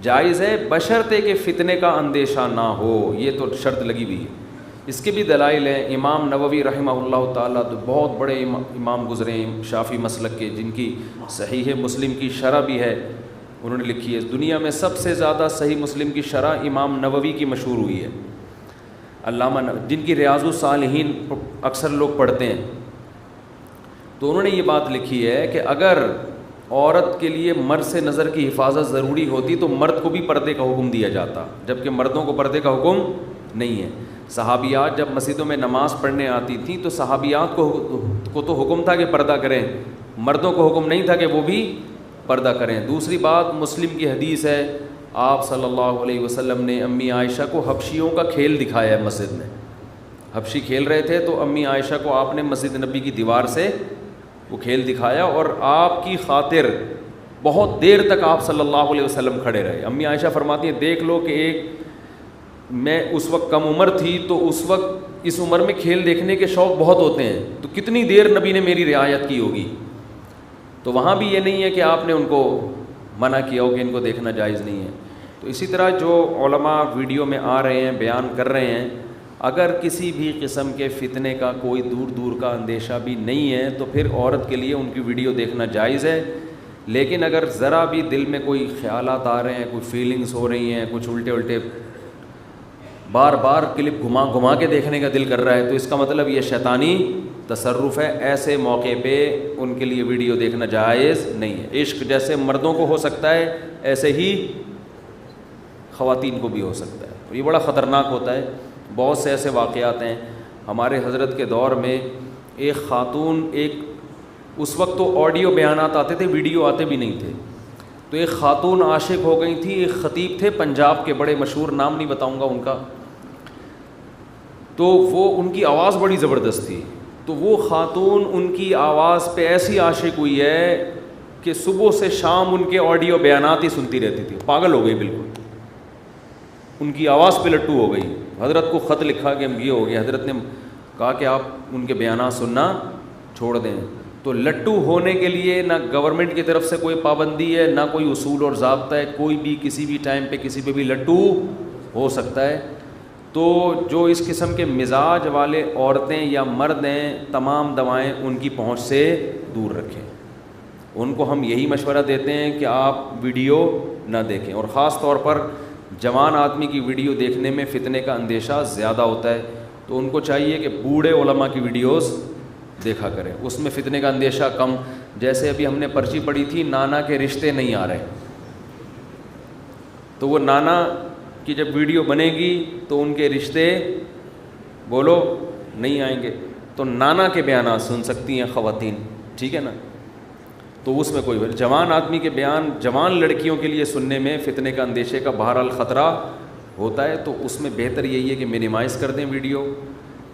جائز ہے، بشرطے کہ فتنے کا اندیشہ نہ ہو، یہ تو شرط لگی ہوئی ہے۔ اس کے بھی دلائل ہیں۔ امام نووی رحمہ اللہ تعالیٰ تو بہت بڑے امام گزرے ہیں شافعی مسلک کے، جن کی صحیح مسلم کی شرح بھی ہے، انہوں نے لکھی ہے۔ دنیا میں سب سے زیادہ صحیح مسلم کی شرح امام نووی کی مشہور ہوئی ہے، علامہ جن کی ریاض الصالحین اکثر لوگ پڑھتے ہیں، تو انہوں نے یہ بات لکھی ہے کہ اگر عورت کے لیے مرد سے نظر کی حفاظت ضروری ہوتی تو مرد کو بھی پردے کا حکم دیا جاتا، جبکہ مردوں کو پردے کا حکم نہیں ہے۔ صحابیات جب مسجدوں میں نماز پڑھنے آتی تھیں تو صحابیات کو تو حکم تھا کہ پردہ کریں، مردوں کو حکم نہیں تھا کہ وہ بھی پردہ کریں۔ دوسری بات، مسلم کی حدیث ہے، آپ صلی اللہ علیہ وسلم نے امی عائشہ کو حبشیوں کا کھیل دکھایا ہے مسجد میں، حبشی کھیل رہے تھے تو امی عائشہ کو آپ نے مسجد نبی کی دیوار سے وہ کھیل دکھایا، اور آپ کی خاطر بہت دیر تک آپ صلی اللہ علیہ وسلم کھڑے رہے۔ امی عائشہ فرماتی ہیں دیکھ لو کہ میں اس وقت کم عمر تھی تو اس وقت اس عمر میں کھیل دیکھنے کے شوق بہت ہوتے ہیں، تو کتنی دیر نبی نے میری رعایت کی ہوگی۔ تو وہاں بھی یہ نہیں ہے کہ آپ نے ان کو منع کیا ہو کہ ان کو دیکھنا جائز نہیں ہے۔ تو اسی طرح جو علماء ویڈیو میں آ رہے ہیں، بیان کر رہے ہیں، اگر کسی بھی قسم کے فتنے کا کوئی دور کا اندیشہ بھی نہیں ہے تو پھر عورت کے لیے ان کی ویڈیو دیکھنا جائز ہے۔ لیکن اگر ذرا بھی دل میں کوئی خیالات آ رہے ہیں، کوئی فیلنگز ہو رہی ہیں، کچھ الٹے بار بار کلپ گھما کے دیکھنے کا دل کر رہا ہے، تو اس کا مطلب یہ شیطانی تصرف ہے۔ ایسے موقع پہ ان کے لیے ویڈیو دیکھنا جائز نہیں ہے۔ عشق جیسے مردوں کو ہو سکتا ہے ایسے ہی خواتین کو بھی ہو سکتا ہے، اور یہ بڑا خطرناک ہوتا ہے۔ بہت سے ایسے واقعات ہیں ہمارے حضرت کے دور میں، ایک خاتون، اس وقت تو آڈیو بیانات آتے تھے، ویڈیو آتے بھی نہیں تھے، تو ایک خاتون عاشق ہو گئی تھی، ایک خطیب تھے پنجاب کے بڑے مشہور، نام نہیں بتاؤں گا ان کا، تو وہ ان کی آواز بڑی زبردست تھی، تو وہ خاتون ان کی آواز پہ ایسی عاشق ہوئی ہے کہ صبح سے شام ان کے آڈیو بیانات ہی سنتی رہتی تھی، پاگل ہو گئی بالکل، ان کی آواز پہ لٹو ہو گئی۔ حضرت کو خط لکھا کہ یہ ہو گیا، حضرت نے کہا کہ آپ ان کے بیانات سننا چھوڑ دیں۔ تو لٹو ہونے کے لیے نہ گورنمنٹ کی طرف سے کوئی پابندی ہے، نہ کوئی اصول اور ضابطہ ہے، کوئی بھی کسی بھی ٹائم پہ کسی پہ بھی لٹو ہو سکتا ہے۔ تو جو اس قسم کے مزاج والے عورتیں یا مرد ہیں، تمام دوائیں ان کی پہنچ سے دور رکھیں۔ ان کو ہم یہی مشورہ دیتے ہیں کہ آپ ویڈیو نہ دیکھیں، اور خاص طور پر جوان آدمی کی ویڈیو دیکھنے میں فتنے کا اندیشہ زیادہ ہوتا ہے، تو ان کو چاہیے کہ بوڑھے علماء کی ویڈیوز دیکھا کریں، اس میں فتنے کا اندیشہ کم۔ جیسے ابھی ہم نے پرچی پڑھی تھی، نانا کے رشتے نہیں آ رہے، تو وہ نانا کی جب ویڈیو بنے گی تو ان کے رشتے بولو نہیں آئیں گے، تو نانا کے بیانات سن سکتی ہیں خواتین، ٹھیک ہے نا۔ تو اس میں کوئی جوان آدمی کے بیان جوان لڑکیوں کے لیے سننے میں فتنے کا اندیشے کا بہرحال خطرہ ہوتا ہے، تو اس میں بہتر یہی ہے کہ منیمائز کر دیں ویڈیو،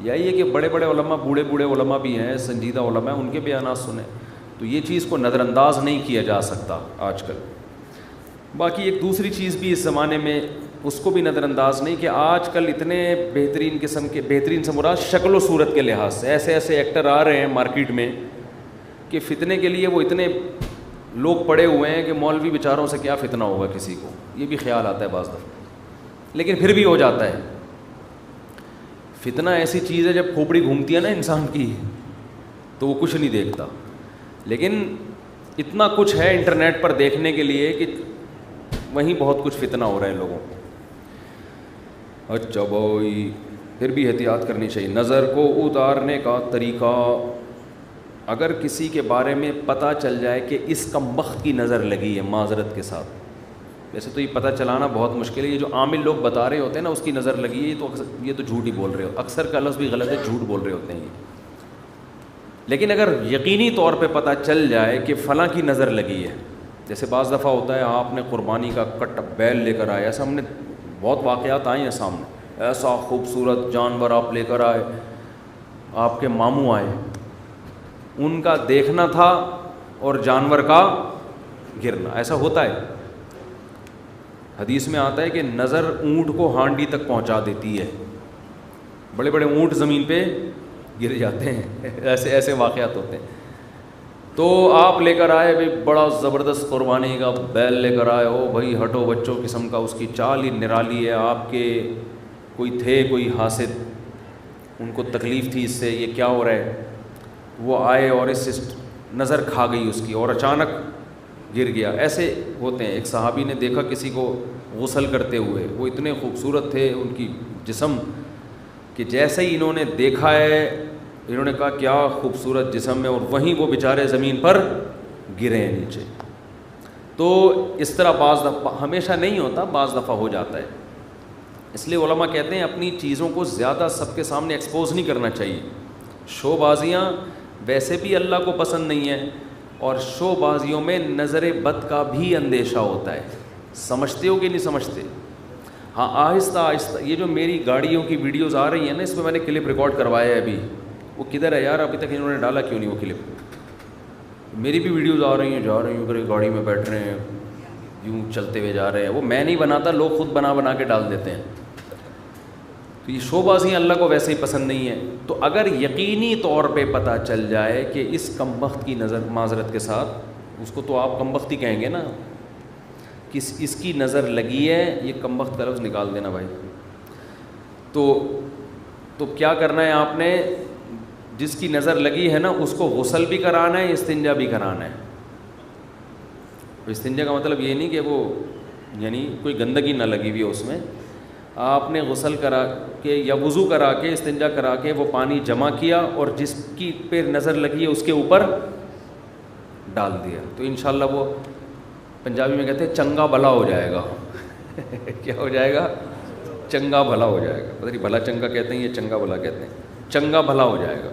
یا یہ کہ بڑے بڑے علماء، بوڑھے علماء بھی ہیں، سنجیدہ علماء، ان کے بیانات سنیں۔ تو یہ چیز کو نظر انداز نہیں کیا جا سکتا آج کل۔ باقی ایک دوسری چیز بھی اس زمانے میں اس کو بھی نظر انداز نہیں، کہ آج کل اتنے بہترین قسم کے، بہترین سے مراد شکل و صورت کے لحاظ سے ایسے ایسے ایکٹر آ رہے ہیں مارکیٹ میں کہ فتنے کے لیے وہ اتنے لوگ پڑے ہوئے ہیں کہ مولوی بیچاروں سے کیا فتنہ ہوگا کسی کو، یہ بھی خیال آتا ہے بعض دفعہ، لیکن پھر بھی ہو جاتا ہے۔ فتنہ ایسی چیز ہے جب کھوپڑی گھومتی ہے نا انسان کی تو وہ کچھ نہیں دیکھتا، لیکن اتنا کچھ ہے انٹرنیٹ پر دیکھنے کے لیے کہ وہیں بہت کچھ فتنہ ہو رہا ہے لوگوں کو۔ اچھا بھائی، پھر بھی احتیاط کرنی چاہیے۔ نظر کو اتارنے کا طریقہ، اگر کسی کے بارے میں پتہ چل جائے کہ اس کمبخت کی نظر لگی ہے، معذرت کے ساتھ، ویسے تو یہ پتہ چلانا بہت مشکل ہے، یہ جو عامل لوگ بتا رہے ہوتے ہیں نا اس کی نظر لگی ہے، یہ تو جھوٹ ہی بول رہے ہو، اکثر کا لفظ بھی غلط ہے، جھوٹ بول رہے ہوتے ہیں یہ۔ لیکن اگر یقینی طور پہ پتہ چل جائے کہ فلاں کی نظر لگی ہے، جیسے بعض دفعہ ہوتا ہے آپ نے قربانی کا کٹ بیل لے کر آئے، ایسا ہم نے بہت واقعات آئے ہیں سامنے، ایسا خوبصورت جانور آپ لے کر آئے، آپ کے ماموں آئے، ان کا دیکھنا تھا اور جانور کا گرنا، ایسا ہوتا ہے۔ حدیث میں آتا ہے کہ نظر اونٹ کو ہانڈی تک پہنچا دیتی ہے، بڑے بڑے اونٹ زمین پہ گر جاتے ہیں، ایسے ایسے واقعات ہوتے ہیں۔ تو آپ لے کر آئے بھائی بڑا زبردست قربانی کا بیل لے کر آئے ہو بھائی، ہٹو بچوں قسم کا، اس کی چال ہی نرالی ہے، آپ کے کوئی تھے کوئی حاسد، ان کو تکلیف تھی اس سے، یہ کیا ہو رہا ہے، وہ آئے اور اس نظر کھا گئی اس کی اور اچانک گر گیا. ایسے ہوتے ہیں. ایک صحابی نے دیکھا کسی کو غسل کرتے ہوئے، وہ اتنے خوبصورت تھے ان کی جسم کہ جیسے ہی انہوں نے دیکھا ہے انہوں نے کہا کیا خوبصورت جسم ہے، اور وہیں وہ بیچارے زمین پر گرے ہیں نیچے. تو اس طرح بعض دفعہ، ہمیشہ نہیں ہوتا، بعض دفعہ ہو جاتا ہے. اس لیے علماء کہتے ہیں اپنی چیزوں کو زیادہ سب کے سامنے ایکسپوز نہیں کرنا چاہیے. شو بازیاں ویسے بھی اللہ کو پسند نہیں ہیں، اور شو بازیوں میں نظر بد کا بھی اندیشہ ہوتا ہے. سمجھتے ہو کہ نہیں سمجھتے؟ ہاں آہستہ آہستہ. یہ جو میری گاڑیوں کی ویڈیوز آ رہی ہیں نا، اس میں نے کلپ ریکارڈ کروایا ہے ابھی. وہ کدھر ہے یار؟ ابھی تک انہوں نے ڈالا کیوں نہیں وہ کلپ؟ میری بھی ویڈیوز آ رہی ہیں، جا رہی ہوں گاڑی میں بیٹھ رہے ہیں، یوں چلتے ہوئے جا رہے ہیں. وہ میں نہیں بناتا، لوگ خود بنا کے ڈال دیتے ہیں. تو یہ شو بازیاں اللہ کو ویسے ہی پسند نہیں ہے. تو اگر یقینی طور پہ پتہ چل جائے کہ اس کمبخت کی نظر، معذرت کے ساتھ اس کو تو آپ کمبخت ہی کہیں گے نا، کہ اس کی نظر لگی ہے، یہ کمبخت کا لفظ نکال دینا بھائی. تو کیا کرنا ہے آپ نے؟ جس کی نظر لگی ہے نا اس کو غسل بھی کرانا ہے، استنجا بھی کرانا ہے. استنجا کا مطلب یہ نہیں کہ وہ یعنی کوئی گندگی نہ لگی ہوئی ہے اس میں. آپ نے غسل کرا کے یا وضو کرا کے استنجا کرا کے وہ پانی جمع کیا اور جس کی پہ نظر لگی ہے اس کے اوپر ڈال دیا، تو انشاءاللہ وہ پنجابی میں کہتے ہیں چنگا بھلا ہو جائے گا. کیا ہو جائے گا؟ چنگا بھلا ہو جائے گا. پتہ نہیں بھلا چنگا کہتے ہیں یہ چنگا بھلا کہتے ہیں. چنگا بھلا ہو جائے گا،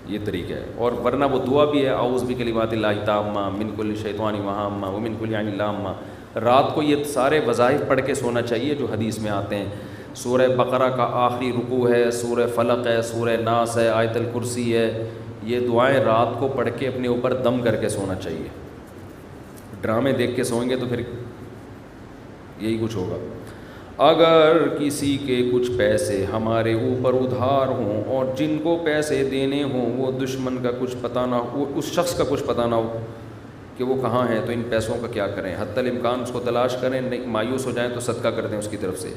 یہ طریقہ ہے. اور ورنہ وہ دعا بھی ہے، اعوذ بکلمات اللہ التامہ من کل شیطان وہامہ ومن کل عین لامہ. رات کو یہ سارے وظائف پڑھ کے سونا چاہیے جو حدیث میں آتے ہیں. سورہ بقرہ کا آخری رکوع ہے، سورہ فلق ہے، سورہ ناس ہے، آیت الکرسی ہے. یہ دعائیں رات کو پڑھ کے اپنے اوپر دم کر کے سونا چاہیے. ڈرامے دیکھ کے سوئیں گے تو پھر یہی کچھ ہوگا. اگر کسی کے کچھ پیسے ہمارے اوپر ادھار ہوں اور جن کو پیسے دینے ہوں وہ دشمن کا کچھ پتہ نہ ہو، اس شخص کا کچھ پتہ نہ ہو کہ وہ کہاں ہے، تو ان پیسوں کا کیا کریں؟ حتی الامکان اس کو تلاش کریں، نہیں مایوس ہو جائیں تو صدقہ کر دیں اس کی طرف سے.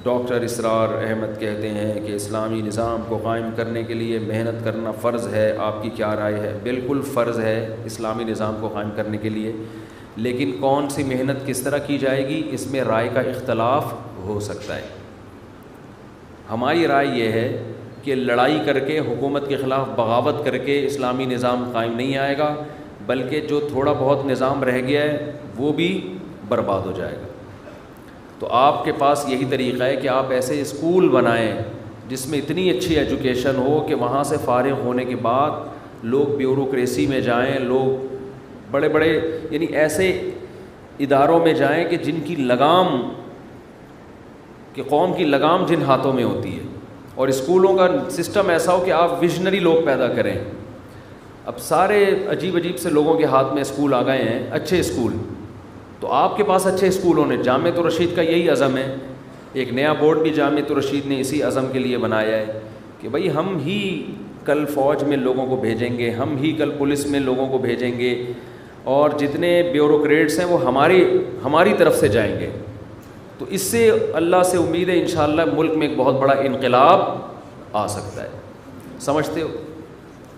ڈاکٹر اسرار احمد کہتے ہیں کہ اسلامی نظام کو قائم کرنے کے لیے محنت کرنا فرض ہے. آپ کی کیا رائے ہے؟ بالکل فرض ہے اسلامی نظام کو قائم کرنے کے لیے، لیکن کون سی محنت کس طرح کی جائے گی اس میں رائے کا اختلاف ہو سکتا ہے. ہماری رائے یہ ہے کہ لڑائی کر کے حکومت کے خلاف بغاوت کر کے اسلامی نظام قائم نہیں آئے گا، بلکہ جو تھوڑا بہت نظام رہ گیا ہے وہ بھی برباد ہو جائے گا. تو آپ کے پاس یہی طریقہ ہے کہ آپ ایسے اسکول بنائیں جس میں اتنی اچھی ایجوکیشن ہو کہ وہاں سے فارغ ہونے کے بعد لوگ بیوروکریسی میں جائیں، لوگ بڑے بڑے یعنی ایسے اداروں میں جائیں کہ جن کی لگام، کہ قوم کی لگام جن ہاتھوں میں ہوتی ہے. اور اسکولوں کا سسٹم ایسا ہو کہ آپ ویژنری لوگ پیدا کریں. اب سارے عجیب عجیب سے لوگوں کے ہاتھ میں اسکول آ گئے ہیں، اچھے اسکول. تو آپ کے پاس اچھے اسکول ہونے، جامعۃ الرشید کا یہی عزم ہے. ایک نیا بورڈ بھی جامعۃ الرشید نے اسی عزم کے لیے بنایا ہے کہ بھئی ہم ہی کل فوج میں لوگوں کو بھیجیں گے، ہم ہی کل پولیس میں لوگوں کو بھیجیں گے، اور جتنے بیوروکریٹس ہیں وہ ہماری طرف سے جائیں گے. تو اس سے اللہ سے امید ہے انشاءاللہ ملک میں ایک بہت بڑا انقلاب آ سکتا ہے. سمجھتے ہو؟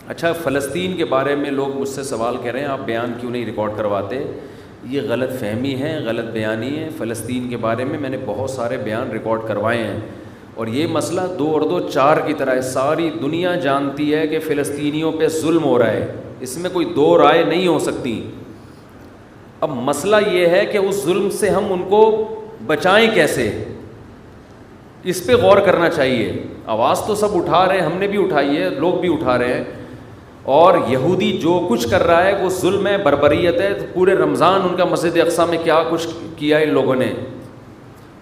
اچھا، فلسطین کے بارے میں لوگ مجھ سے سوال کر رہے ہیں آپ بیان کیوں نہیں ریکارڈ کرواتے؟ یہ غلط فہمی ہے، غلط بیانی ہے. فلسطین کے بارے میں نے بہت سارے بیان ریکارڈ کروائے ہیں، اور یہ مسئلہ 2 اور 2 4 کی طرح ہے. ساری دنیا جانتی ہے کہ فلسطینیوں پہ ظلم ہو رہا ہے، اس میں کوئی 2 رائے نہیں ہو سکتی. اب مسئلہ یہ ہے کہ اس ظلم سے ہم ان کو بچائیں کیسے، اس پہ غور کرنا چاہیے. آواز تو سب اٹھا رہے ہیں، ہم نے بھی اٹھائی ہے، لوگ بھی اٹھا رہے ہیں. اور یہودی جو کچھ کر رہا ہے وہ ظلم ہے، بربریت ہے. پورے رمضان ان کا مسجد اقصیٰ میں کیا کچھ کیا ان لوگوں نے.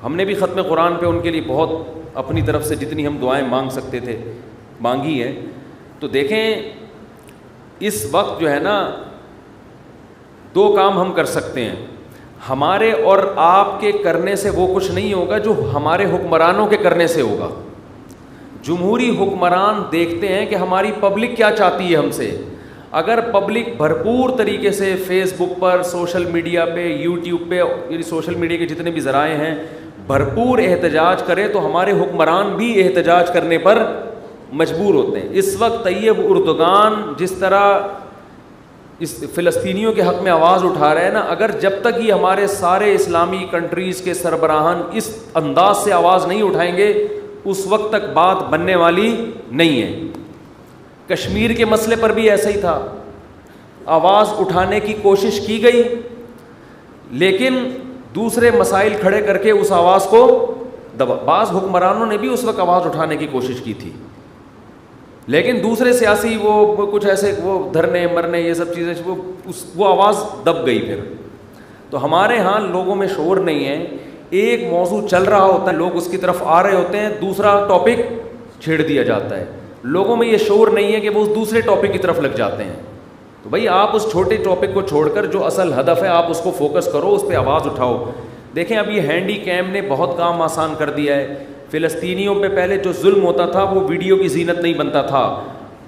ہم نے بھی ختم قرآن پہ ان کے لیے بہت اپنی طرف سے جتنی ہم دعائیں مانگ سکتے تھے مانگی ہیں. تو دیکھیں اس وقت جو ہے نا 2 کام ہم کر سکتے ہیں. ہمارے اور آپ کے کرنے سے وہ کچھ نہیں ہوگا جو ہمارے حکمرانوں کے کرنے سے ہوگا. جمہوری حکمران دیکھتے ہیں کہ ہماری پبلک کیا چاہتی ہے ہم سے. اگر پبلک بھرپور طریقے سے فیس بک پر, سوشل میڈیا پہ, یوٹیوب پہ, یعنی سوشل میڈیا کے جتنے بھی ذرائع ہیں, بھرپور احتجاج کرے تو ہمارے حکمران بھی احتجاج کرنے پر مجبور ہوتے ہیں. اس وقت طیب اردگان جس طرح اس فلسطینیوں کے حق میں آواز اٹھا رہے ہیں نا, اگر جب تک یہ ہمارے سارے اسلامی کنٹریز کے سربراہان اس انداز سے آواز نہیں اٹھائیں گے, اس وقت تک بات بننے والی نہیں ہے. کشمیر کے مسئلے پر بھی ایسا ہی تھا, آواز اٹھانے کی کوشش کی گئی, لیکن دوسرے مسائل کھڑے کر کے اس آواز کو بعض حکمرانوں نے بھی اس وقت آواز اٹھانے کی کوشش کی تھی, لیکن دوسرے سیاسی وہ کچھ ایسے وہ دھرنے مرنے یہ سب چیزیں وہ آواز دب گئی. پھر تو ہمارے ہاں لوگوں میں شعور نہیں ہے, ایک موضوع چل رہا ہوتا ہے, لوگ اس کی طرف آ رہے ہوتے ہیں, دوسرا ٹاپک چھیڑ دیا جاتا ہے. لوگوں میں یہ شعور نہیں ہے کہ وہ اس دوسرے ٹاپک کی طرف لگ جاتے ہیں. تو بھائی آپ اس چھوٹے ٹاپک کو چھوڑ کر جو اصل ہدف ہے آپ اس کو فوکس کرو, اس پہ آواز اٹھاؤ. دیکھیں اب یہ ہینڈی کیم نے بہت کام آسان کر دیا ہے. فلسطینیوں پہ پہلے جو ظلم ہوتا تھا وہ ویڈیو کی زینت نہیں بنتا تھا.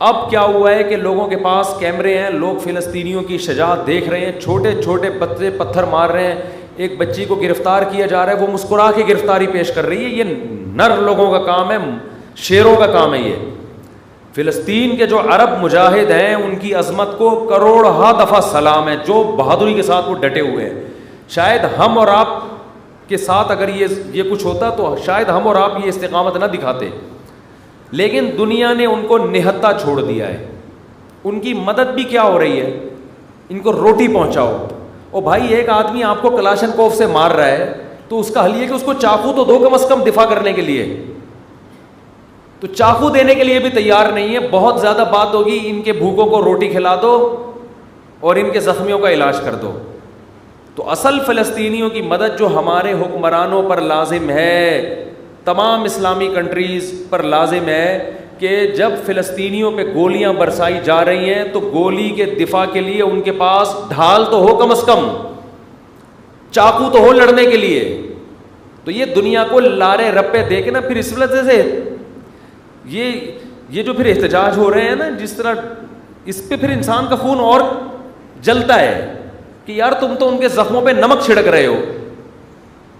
اب کیا ہوا ہے کہ لوگوں کے پاس کیمرے ہیں, لوگ فلسطینیوں کی شجاعت دیکھ رہے ہیں, چھوٹے چھوٹے بچے پتھر مار رہے ہیں, ایک بچی کو گرفتار کیا جا رہا ہے, وہ مسکرا کے گرفتاری پیش کر رہی ہے. یہ نر لوگوں کا کام ہے, شیروں کا کام ہے. یہ فلسطین کے جو عرب مجاہد ہیں ان کی عظمت کو کروڑہا دفعہ سلام ہے, جو بہادری کے ساتھ وہ ڈٹے ہوئے ہیں. شاید ہم اور آپ کے ساتھ اگر یہ کچھ ہوتا تو شاید ہم اور آپ یہ استقامت نہ دکھاتے, لیکن دنیا نے ان کو نہتا چھوڑ دیا ہے. ان کی مدد بھی کیا ہو رہی ہے, ان کو روٹی پہنچاؤ. او بھائی ایک آدمی آپ کو کلاشن کوف سے مار رہا ہے تو اس کا حل یہ کہ اس کو چاقو تو دو کم از کم دفاع کرنے کے لیے, تو چاقو دینے کے لیے بھی تیار نہیں ہے. بہت زیادہ بات ہوگی ان کے بھوکوں کو روٹی کھلا دو اور ان کے زخمیوں کا علاج کر دو. تو اصل فلسطینیوں کی مدد جو ہمارے حکمرانوں پر لازم ہے, تمام اسلامی کنٹریز پر لازم ہے کہ جب فلسطینیوں پہ گولیاں برسائی جا رہی ہیں تو گولی کے دفاع کے لیے ان کے پاس ڈھال تو ہو, کم از کم چاقو تو ہو لڑنے کے لیے. تو یہ دنیا کو لارے رپے دے کے نا پھر اس وجہ سے یہ جو پھر احتجاج ہو رہے ہیں نا, جس طرح اس پہ پھر انسان کا خون اور جلتا ہے کہ یار تم تو ان کے زخموں پہ نمک چھڑک رہے ہو.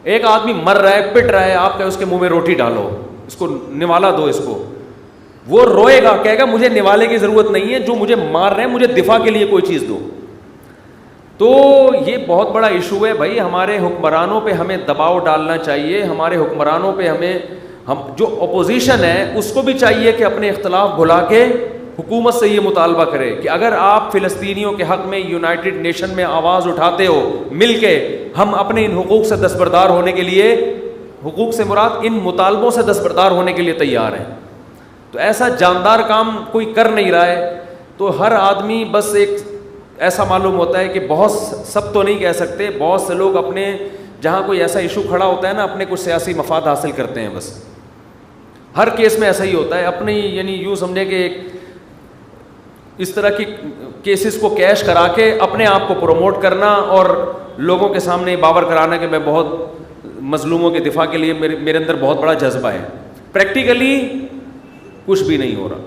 ایک آدمی مر رہا ہے, پٹ رہا ہے, آپ کہ اس کے منہ میں روٹی ڈالو, اس کو نوالا دو. اس کو وہ روئے گا, کہے گا مجھے نوالے کی ضرورت نہیں ہے, جو مجھے مار رہے ہیں مجھے دفاع کے لیے کوئی چیز دو. تو یہ بہت بڑا ایشو ہے بھائی. ہمارے حکمرانوں پہ ہمیں دباؤ ڈالنا چاہیے. ہمارے حکمرانوں پہ ہم جو اپوزیشن ہے اس کو بھی چاہیے کہ اپنے اختلاف بھلا کے حکومت سے یہ مطالبہ کرے کہ اگر آپ فلسطینیوں کے حق میں یونائٹڈ نیشن میں آواز اٹھاتے ہو مل کے, ہم اپنے ان حقوق سے دستبردار ہونے کے لیے, حقوق سے مراد ان مطالبوں سے دستبردار ہونے کے لیے تیار ہیں. تو ایسا جاندار کام کوئی کر نہیں رہا ہے. تو ہر آدمی بس ایک ایسا معلوم ہوتا ہے کہ بہت سب تو نہیں کہہ سکتے, بہت سے لوگ اپنے جہاں کوئی ایسا ایشو کھڑا ہوتا ہے نا اپنے کچھ سیاسی مفاد حاصل کرتے ہیں. بس ہر کیس میں ایسا ہی ہوتا ہے. اپنی یعنی یوں سمجھے کہ اس طرح کی کیسز کو کیش کرا کے اپنے آپ کو پروموٹ کرنا اور لوگوں کے سامنے باور کرانا کہ میں بہت مظلوموں کے دفاع کے لیے میرے اندر بہت بڑا جذبہ ہے. پریکٹیکلی کچھ بھی نہیں ہو رہا.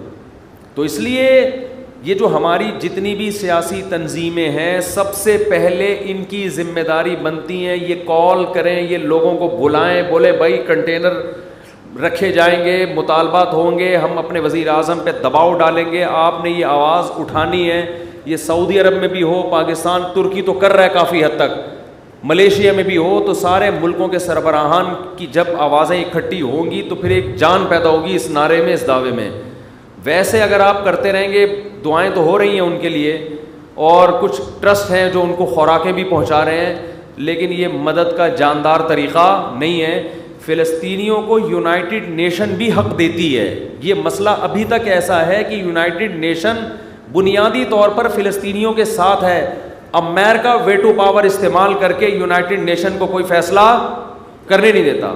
تو اس لیے یہ جو ہماری جتنی بھی سیاسی تنظیمیں ہیں سب سے پہلے ان کی ذمہ داری بنتی ہیں یہ کال کریں, یہ لوگوں کو بلائیں, بولے بھائی کنٹینر رکھے جائیں گے, مطالبات ہوں گے, ہم اپنے وزیر اعظم پہ دباؤ ڈالیں گے, آپ نے یہ آواز اٹھانی ہے. یہ سعودی عرب میں بھی ہو, پاکستان, ترکی تو کر رہا ہے کافی حد تک, ملیشیا میں بھی ہو, تو سارے ملکوں کے سربراہان کی جب آوازیں اکٹھی ہوں گی تو پھر ایک جان پیدا ہوگی اس نعرے میں, اس دعوے میں. ویسے اگر آپ کرتے رہیں گے, دعائیں تو ہو رہی ہیں ان کے لیے اور کچھ ٹرسٹ ہیں جو ان کو خوراکیں بھی پہنچا رہے ہیں, لیکن یہ مدد کا جاندار طریقہ نہیں ہے. فلسطینیوں کو یونائٹڈ نیشن بھی حق دیتی ہے. یہ مسئلہ ابھی تک ایسا ہے کہ یونائٹڈ نیشن بنیادی طور پر فلسطینیوں کے ساتھ ہے. امریکہ ویٹو پاور استعمال کر کے یونائٹڈ نیشن کو کوئی فیصلہ کرنے نہیں دیتا.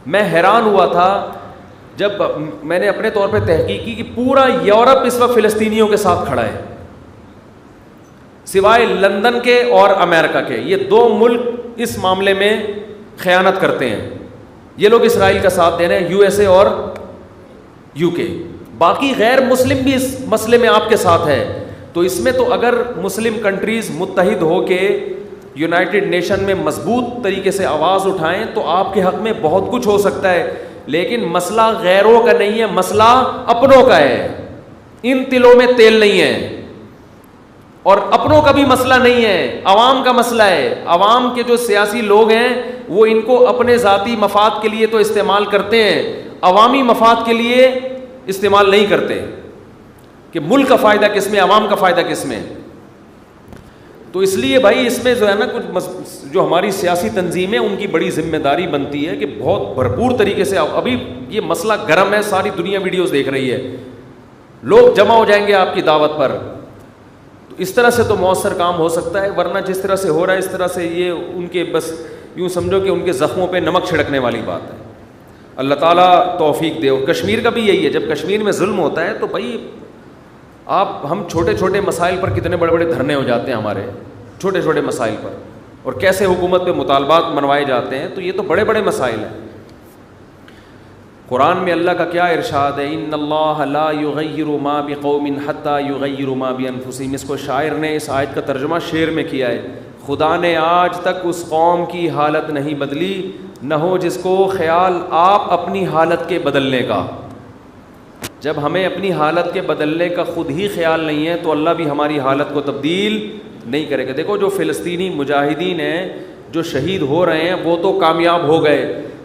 میں حیران ہوا تھا جب میں نے اپنے طور پہ تحقیق کی کہ پورا یورپ اس وقت فلسطینیوں کے ساتھ کھڑا ہے سوائے لندن کے اور امریکہ کے. یہ دو ملک اس معاملے میں خیانت کرتے ہیں. یہ لوگ اسرائیل کا ساتھ دے رہے ہیں, یو ایس اے اور یو کے. باقی غیر مسلم بھی اس مسئلے میں آپ کے ساتھ ہے. تو اس میں تو اگر مسلم کنٹریز متحد ہو کے یونائٹڈ نیشن میں مضبوط طریقے سے آواز اٹھائیں تو آپ کے حق میں بہت کچھ ہو سکتا ہے. لیکن مسئلہ غیروں کا نہیں ہے, مسئلہ اپنوں کا ہے. ان تلوں میں تیل نہیں ہے, اور اپنوں کا بھی مسئلہ نہیں ہے, عوام کا مسئلہ ہے. عوام کے جو سیاسی لوگ ہیں وہ ان کو اپنے ذاتی مفاد کے لیے تو استعمال کرتے ہیں, عوامی مفاد کے لیے استعمال نہیں کرتے کہ ملک کا فائدہ کس میں, عوام کا فائدہ کس میں. تو اس لیے بھائی اس میں جو ہے نا کچھ جو ہماری سیاسی تنظیمیں ان کی بڑی ذمہ داری بنتی ہے کہ بہت بھرپور طریقے سے. ابھی یہ مسئلہ گرم ہے, ساری دنیا ویڈیوز دیکھ رہی ہے, لوگ جمع ہو جائیں گے آپ کی دعوت پر. تو اس طرح سے تو مؤثر کام ہو سکتا ہے, ورنہ جس طرح سے ہو رہا ہے اس طرح سے یہ ان کے بس یوں سمجھو کہ ان کے زخموں پہ نمک چھڑکنے والی بات ہے. اللہ تعالیٰ توفیق دے. کشمیر کا بھی یہی ہے, جب کشمیر میں ظلم ہوتا ہے تو بھائی ہم چھوٹے چھوٹے مسائل پر کتنے بڑے بڑے دھرنے ہو جاتے ہیں ہمارے, چھوٹے چھوٹے مسائل پر, اور کیسے حکومت پہ مطالبات منوائے جاتے ہیں. تو یہ تو بڑے بڑے مسائل ہیں. قرآن میں اللہ کا کیا ارشاد ہے, ان اللہ لا یغیر ما بقوم حتی یغیروا ما بانفسہم. اس کو شاعر نے اس آیت کا ترجمہ شعر میں کیا ہے, خدا نے آج تک اس قوم کی حالت نہیں بدلی, نہ ہو جس کو خیال آپ اپنی حالت کے بدلنے کا. جب ہمیں اپنی حالت کے بدلنے کا خود ہی خیال نہیں ہے تو اللہ بھی ہماری حالت کو تبدیل نہیں کرے گا. دیکھو جو فلسطینی مجاہدین ہیں جو شہید ہو رہے ہیں وہ تو کامیاب ہو گئے,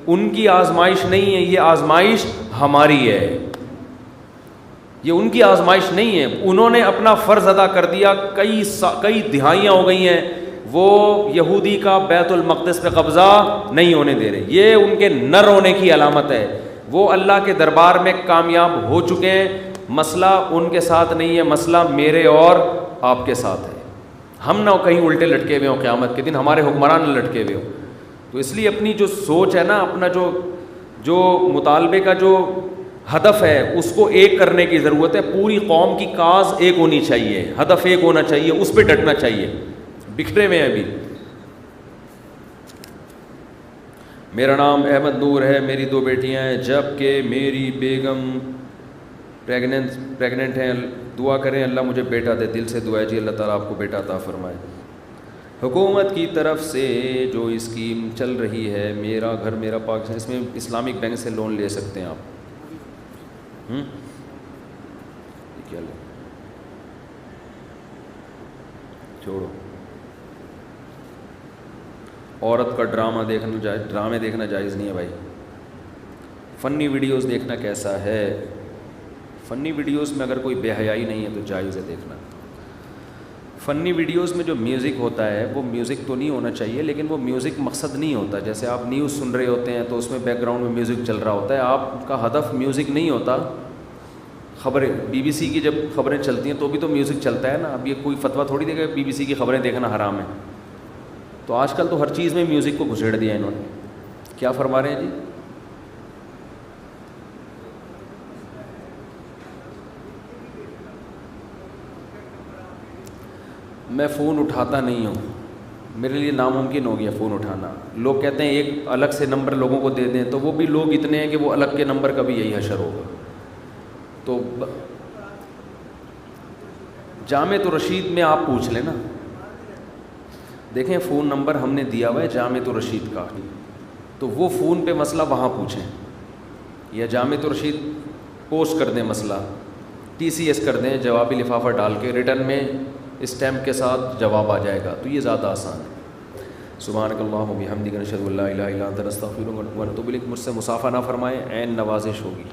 ان کی آزمائش نہیں ہے, یہ آزمائش ہماری ہے. یہ ان کی آزمائش نہیں ہے, انہوں نے اپنا فرض ادا کر دیا. کئی دہائیاں ہو گئی ہیں وہ یہودی کا بیت المقدس پہ قبضہ نہیں ہونے دے رہے. یہ ان کے نر ہونے کی علامت ہے. وہ اللہ کے دربار میں کامیاب ہو چکے ہیں. مسئلہ ان کے ساتھ نہیں ہے, مسئلہ میرے اور آپ کے ساتھ ہے. ہم نہ کہیں الٹے لٹکے ہوئے ہوں, قیامت کے دن ہمارے حکمران نہ لٹکے ہوئے ہوں. تو اس لیے اپنی جو سوچ ہے نا, اپنا جو مطالبے کا جو ہدف ہے اس کو ایک کرنے کی ضرورت ہے. پوری قوم کی کاز ایک ہونی چاہیے, ہدف ایک ہونا چاہیے, اس پہ ڈٹنا چاہیے. بکھرے میں ابھی میرا نام احمد نور ہے, میری 2 بیٹیاں ہیں, جب کہ میری بیگم پریگننٹ ہیں. دعا کریں اللہ مجھے بیٹا دے. دل سے دعا ہے جی, اللہ تعالیٰ آپ کو بیٹا عطا فرمائے. حکومت کی طرف سے جو اسکیم چل رہی ہے میرا گھر میرا پاکستان, اس میں اسلامک بینک سے لون لے سکتے ہیں آپ. کیا لیں, چھوڑو. عورت کا ڈرامے دیکھنا جائز نہیں ہے بھائی. فنی ویڈیوز دیکھنا کیسا ہے, فنی ویڈیوز میں اگر کوئی بے حیائی نہیں ہے تو جائز ہے دیکھنا. فنی ویڈیوز میں جو میوزک ہوتا ہے وہ میوزک تو نہیں ہونا چاہیے, لیکن وہ میوزک مقصد نہیں ہوتا. جیسے آپ نیوز سن رہے ہوتے ہیں تو اس میں بیک گراؤنڈ میں میوزک چل رہا ہوتا ہے, آپ کا ہدف میوزک نہیں ہوتا. خبریں BBC کی جب خبریں چلتی ہیں تو بھی تو میوزک چلتا ہے نا. اب یہ کوئی فتویٰ تھوڑی دے گا BBC کی خبریں دیکھنا حرام ہے. تو آج کل تو ہر چیز میں میوزک کو گھسیڑ دیا انہوں نے. کیا فرما رہے ہیں جی؟ میں فون اٹھاتا نہیں ہوں, میرے لیے ناممکن ہو گیا فون اٹھانا. لوگ کہتے ہیں ایک الگ سے نمبر لوگوں کو دے دیں, تو وہ بھی لوگ اتنے ہیں کہ وہ الگ کے نمبر کا بھی یہی حشر ہوگا. تو جامع الرشید میں آپ پوچھ لیں نا, دیکھیں فون نمبر ہم نے دیا ہوا ہے جامع الرشید کا, تو وہ فون پہ مسئلہ وہاں پوچھیں, یا جامع الرشید پوسٹ کر دیں مسئلہ, TCS کر دیں, جوابی لفافہ ڈال کے ریٹرن میں اسٹیمپ کے ساتھ جواب آ جائے گا. تو یہ زیادہ آسان ہے. سبحانک اللہم و بحمدک نشہد ان لا الہ الا انت نستغفرک و نتوب الیک. مجھ سے مصافحہ نہ فرمائیں, عین نوازش ہوگی.